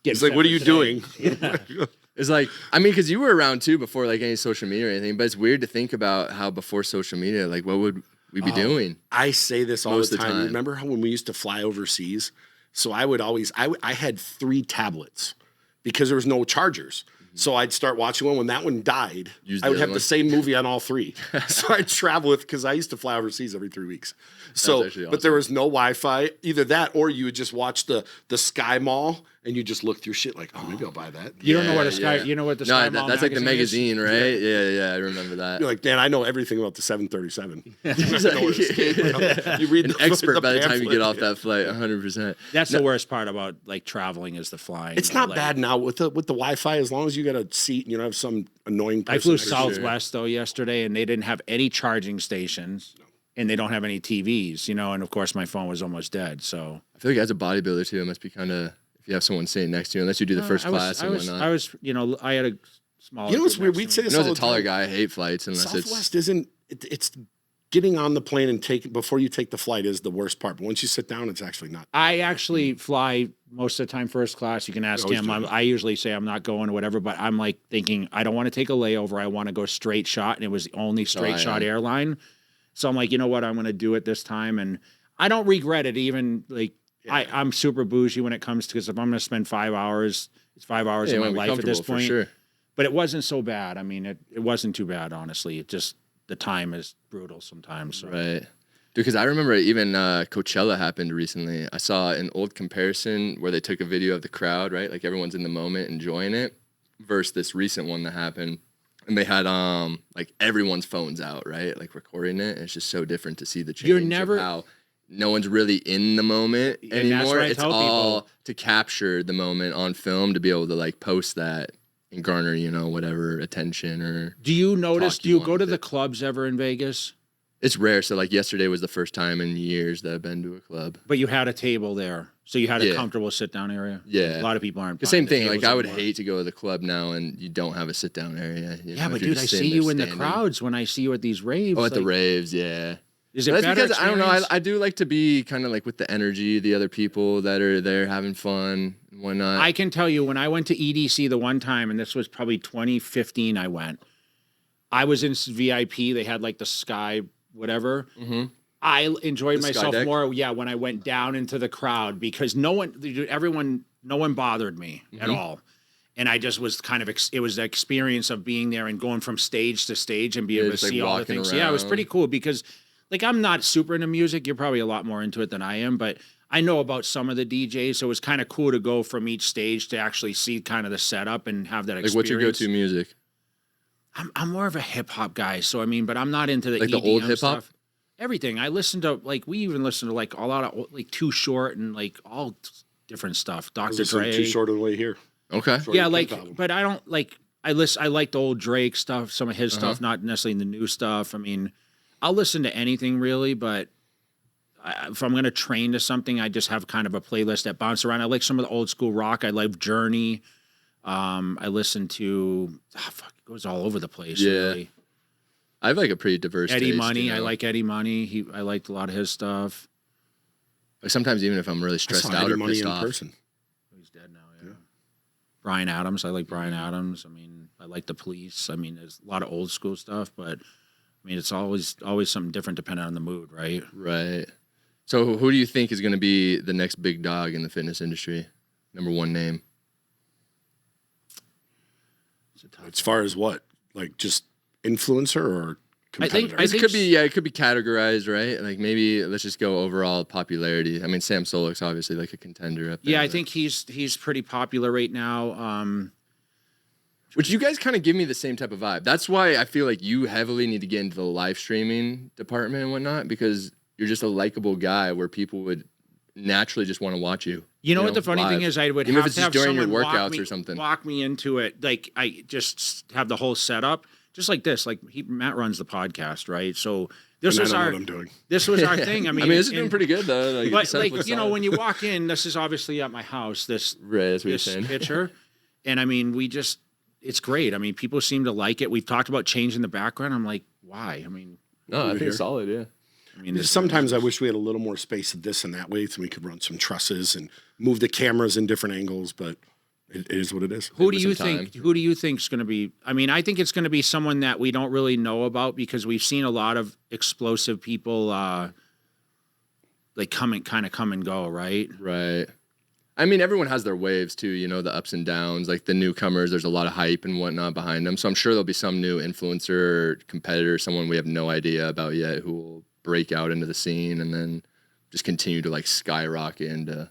he's like, what are you doing?
It's like, I mean, because you were around too before like any social media or anything, but it's weird to think about how before social media, like what would we be doing?
I say this all
Most
the
of the
time.
time.
Remember how when we used to fly overseas? So I would always, I had 3 tablets because there was no chargers. So I'd start watching one. When that one died, I would have the same movie on all 3. So I'd travel with, because I used to fly overseas every 3 weeks. So,
awesome.
But there was no Wi-Fi. Either that, or you would just watch the Sky Mall, and you just look through shit like, oh, maybe I'll buy that.
You don't know what a Sky, you know what the Sky Mall
that's like the magazine,
is?
right? Yeah, I remember that.
You're like, Dan, I know everything about the 737.
You read an expert by the time you get off that flight, 100%.
That's the worst part about like traveling is the flying.
It's not bad now with the Wi-Fi, as long as you got a seat and you don't have some annoying person.
I flew
next to you.
Southwest though yesterday, and they didn't have any charging stations, and they don't have any TVs, you know. And of course, my phone was almost dead. So
I feel like as a bodybuilder too, it must be kind of, if you have someone sitting next to you, unless you do the first class and whatnot.
I was, you know, I had a small.
You know what's weird? We'd say this
I
all
know
the
as a taller
time.
guy, I hate flights unless
Southwest isn't. It's getting on the plane and before you take the flight is the worst part. But once you sit down, it's actually not.
I actually fly most of the time first class. You can ask him. I usually say I'm not going or whatever, but I'm like thinking I don't want to take a layover. I want to go straight shot, and it was the only straight shot airline. So I'm like, you know what? I'm going to do it this time, and I don't regret it. Even like I'm super bougie when it comes to, because if I'm going to spend 5 hours, it's 5 hours of my life at this point.
Sure.
But it wasn't so bad. I mean, it wasn't too bad, honestly. It just, the time is brutal sometimes. So.
Right. Because I remember even Coachella happened recently. I saw an old comparison where they took a video of the crowd, right? Like everyone's in the moment enjoying it, versus this recent one that happened. And they had like everyone's phones out, right? Like recording it. And it's just so different to see the change of how no one's really in the moment anymore. It's all to capture the moment on film to be able to like post that and garner, you know, whatever attention or.
Do you notice, do you go to the clubs ever in Vegas?
It's rare. So like yesterday was the first time in years that I've been to a club.
But you had a table there. So you had a comfortable sit down area?
Yeah.
A lot of people aren't.
The same thing. Like I would hate to go to the club now and you don't have a sit down area. You know,
but dude, I see you in the crowds when I see you at these raves.
Oh, at the raves, yeah.
Is it
that's
better
because
experience?
I don't know. I do like to be kind of like with the energy, the other people that are there having fun and whatnot.
I can tell you when I went to EDC the one time, and this was probably 2015. I went. I was in VIP. They had like the sky whatever. Mm-hmm. I enjoyed myself more. Yeah, when I went down into the crowd because no one bothered me at all. And I just was kind of, it was the experience of being there and going from stage to stage and be able to see all the things. Yeah, it was pretty cool because like I'm not super into music. You're probably a lot more into it than I am, but I know about some of the DJs. So it was kind of cool to go from each stage to actually see kind of the setup and have that experience.
Like what's your go-to music?
I'm more of a hip hop guy. So I mean, but I'm not into the
like
EDM
the old hip hop.
Everything. I listen to like, we even listen to like a lot of like Too Short and like all different stuff. Dr. Dre.
Too Short on the way here.
Okay.
Yeah, like, but I don't like. I like the old Drake stuff, some of his stuff, not necessarily the new stuff. I mean, I'll listen to anything really, but if I'm gonna train to something, I just have kind of a playlist that bounce around. I like some of the old school rock. I like Journey. I listen to it goes all over the place.
Yeah.
Really.
I have like a pretty diverse
Eddie
taste,
Money.
you know?
I like Eddie Money. I liked a lot of his stuff.
Like sometimes even if I'm really stressed out or pissed off.
Person.
He's dead now. Yeah. Brian Adams. I like Brian Adams. I mean, I like the Police. I mean, there's a lot of old school stuff, but I mean, it's always something different depending on the mood, right?
Right. So who do you think is going to be the next big dog in the fitness industry? Number one name.
As far as what? Like just influencer or competitor?
I think
it could be categorized, right? Like maybe let's just go overall popularity. I mean, Sam Solik's obviously like a contender up there.
Yeah, I think he's pretty popular right now.
Which you guys kind of give me the same type of vibe. That's why I feel like you heavily need to get into the live streaming department and whatnot, because you're just a likable guy where people would naturally just want to watch you.
You know what the funny thing is? I would
Even
have
if it's
to
just
have
during your
someone
workouts or something.
walk me into it. Like I just have the whole setup, just like this. Like Matt runs the podcast, right? So this was
I know
our
what I'm doing.
this was our thing. I mean,
this is doing pretty good though. Like,
But
setup looks
like, you know,
solid.
when you walk in, this is obviously at my house. That's what you're
this
saying. Picture, and I mean, it's great. I mean, people seem to like it. We've talked about changing the background. I'm like, why? I mean,
No, I think
here.
it's solid. Yeah.
I mean,
Sometimes I wish we had a little more space this and that way so we could run some trusses and move the cameras in different angles, but it is what it is.
Who do you
some
think?
time.
Who do you think is going to be? I mean, I think it's going to be someone that we don't really know about because we've seen a lot of explosive people, like come and go, right?
Right. I mean, everyone has their waves too, you know, the ups and downs, like the newcomers, there's a lot of hype and whatnot behind them. So I'm sure there'll be some new influencer or competitor, someone we have no idea about yet who will break out into the scene and then just continue to like skyrocket into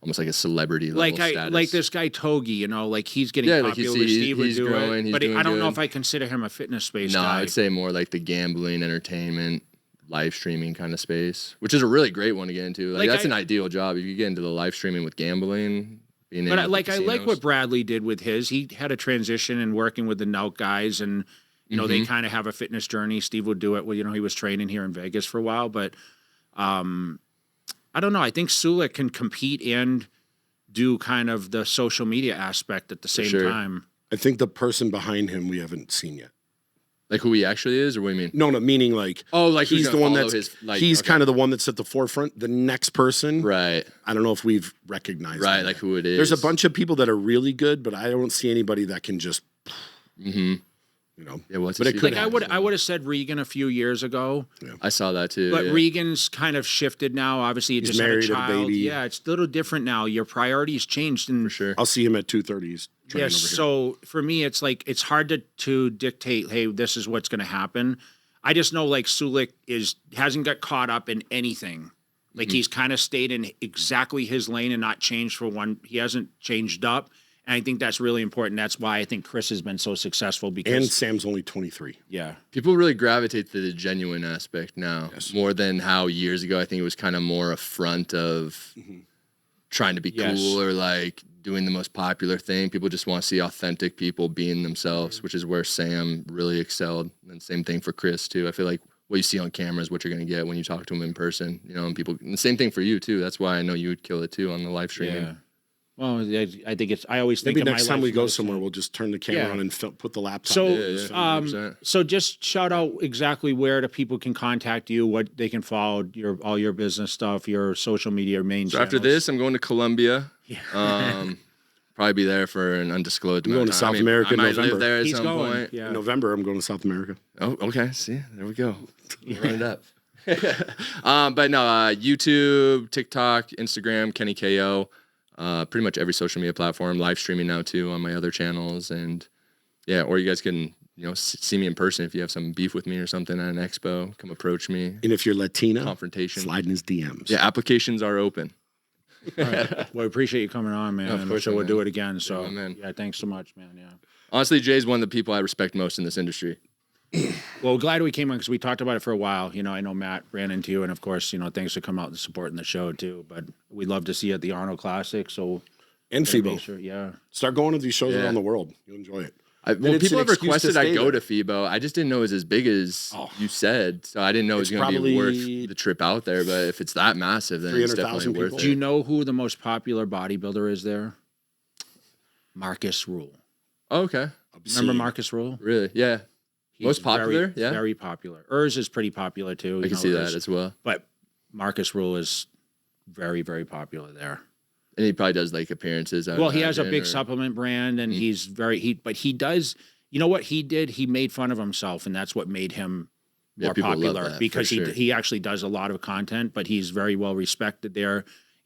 almost like a celebrity level status.
Like this guy Togi, you know, like he's getting
Yeah, like
popular.
he's
Steve would do
growing,
it,
he's
but
doing
I don't know
good.
if I consider him a fitness space
No,
guy.
I'd say more like the gambling, entertainment, live streaming kind of space, which is a really great one to get into. Like that's an ideal job. If you get into the live streaming with gambling, being
But
in with the
I like
casinos.
what Bradley did with his. He had a transition in working with the Nout guys, and you know they kind of have a fitness journey. Steve would do it. Well, you know he was training here in Vegas for a while, but I don't know. I think Sulik can compete and do kind of the social media aspect at the same
sure.
time.
I think the person behind him we haven't seen yet.
Like who he actually is, or what do you mean?
No, meaning like
Like who's
he's the
gonna
one
follow
that's
his, like,
he's
okay.
kind of the one that's at the forefront. The next person,
Right.
I don't know if we've recognized
Right,
them
like
yet.
who it is.
There's a bunch of people that are really good, but I don't see anybody that can just, you know.
Yeah, what's
but
his
it could
name?
happen.
I would have said Regan a few years ago,
I saw that too.
but
yeah.
Regan's kind of shifted now. Obviously, he
He's
just had a
married, had a
child.
baby.
Yeah, it's a little different now. Your priorities changed, and
for sure.
I'll see him at 2:30s.
yes. So for me, it's like it's hard to dictate. Hey, this is what's going to happen. I just know like Sulik hasn't got caught up in anything. Like he's kind of stayed in exactly his lane and not changed for one. He hasn't changed up. And I think that's really important. That's why I think Chris has been so successful because
And Sam's only 23.
yeah.
People really gravitate to the genuine aspect now more than how years ago I think it was kind of more a front of trying to be
Yes.
cool or like doing the most popular thing. People just want to see authentic people being themselves, which is where Sam really excelled. And same thing for Chris too. I feel like what you see on camera is what you're going to get when you talk to them in person, you know, and the same thing for you too. That's why I know you would kill it too on the live streaming.
Yeah. Well, I think I always think
Maybe
of
next
my
time
life
we go
as,
somewhere, we'll just turn the camera
Yeah.
on and put the laptop.
So,
in.
Yeah, 100%.
so just shout out exactly where the people can contact you, what they can follow, all your business stuff, your social media, your main
So after
channels.
this, I'm going to Colombia. Probably be there for an undisclosed amount
going
of
to
time.
South America
I
in
might
November.
live there at
He's
some
going.
point.
Yeah.
In November, I'm going to South America.
Oh, okay. See, there we go. Run it up. But no, YouTube, TikTok, Instagram, Kenny KO, pretty much every social media platform. Live streaming now too on my other channels, and yeah, or you guys can see me in person if you have some beef with me or something at an expo. Come approach me.
And if you're Latina,
Confrontation.
slide in his DMs.
Yeah, applications are open.
All right. Well, I appreciate you coming on, man.
Of
I'm
course,
sure we'll
man.
do it again. So,
Yeah, man.
yeah, thanks so much, man. Yeah.
Honestly, Jay's one of the people I respect most in this industry.
Well, glad we came on because we talked about it for a while. I know Matt ran into you, and of course, thanks for coming out and supporting the show too. But we'd love to see you at the Arnold Classic. So,
And
gotta
FIBO.
make sure, yeah.
Start going to these shows
Yeah.
around the world. You'll enjoy it.
Well,
it's
people
an
have
excuse to
requested I
stay
go
there.
to FIBO. I just didn't know it was as big as you said, so I didn't know it was
It's
going to be
probably
worth the trip out there. But if it's that massive, then it's
300,000
definitely worth
people.
it.
Do you know who the most popular bodybuilder is there? Marcus Rule.
Oh, okay,
Obscene.
Remember Marcus Rule?
really? Yeah,
He's
Most popular?
Very,
Yeah.
very popular. Urs is pretty popular too.
I can see that as well.
But Marcus Rule is very, very popular there.
And he probably does like appearances. I
Well,
would
he has a
imagine,
big
or-
supplement brand, and he's but he does. You know what he did? He made fun of himself, and that's what made him
Yeah,
more
people love
popular
that,
because
for sure.
he actually does a lot of content, but he's very well respected there.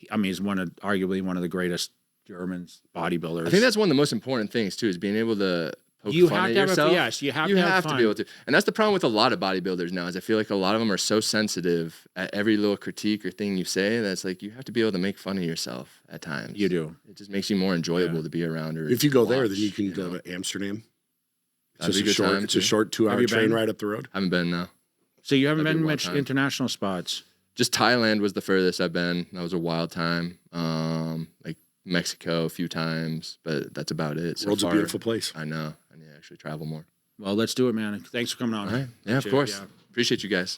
I mean, he's arguably one of the greatest German bodybuilders.
I think that's one of the most important things too, is being able to poke
You
fun
have
at
to have a-
yourself.
yes, you have
you
to have
have to
fun.
be able to. And that's the problem with a lot of bodybuilders now is I feel like a lot of them are so sensitive at every little critique or thing you say that's like you have to be able to make fun of yourself at times.
You do.
It just makes you more enjoyable to be around. Or
If you go
watch,
there, then you can go
know?
to Amsterdam. It's
That'd
just
be
a
a good
short.
time,
It's a
too.
short 2-hour
you
train
been?
ride up the road.
Haven't been now.
So you haven't
That'd be
been
a
much
wild time.
international spots.
Just Thailand was the furthest I've been. That was a wild time. Like Mexico a few times, but that's about it. So
World's
far.
a beautiful place.
I know. I need to actually travel more.
Well, let's do it, man. Thanks for coming on.
All right. Yeah, of
Appreciate it,
course.
yeah.
Appreciate you guys.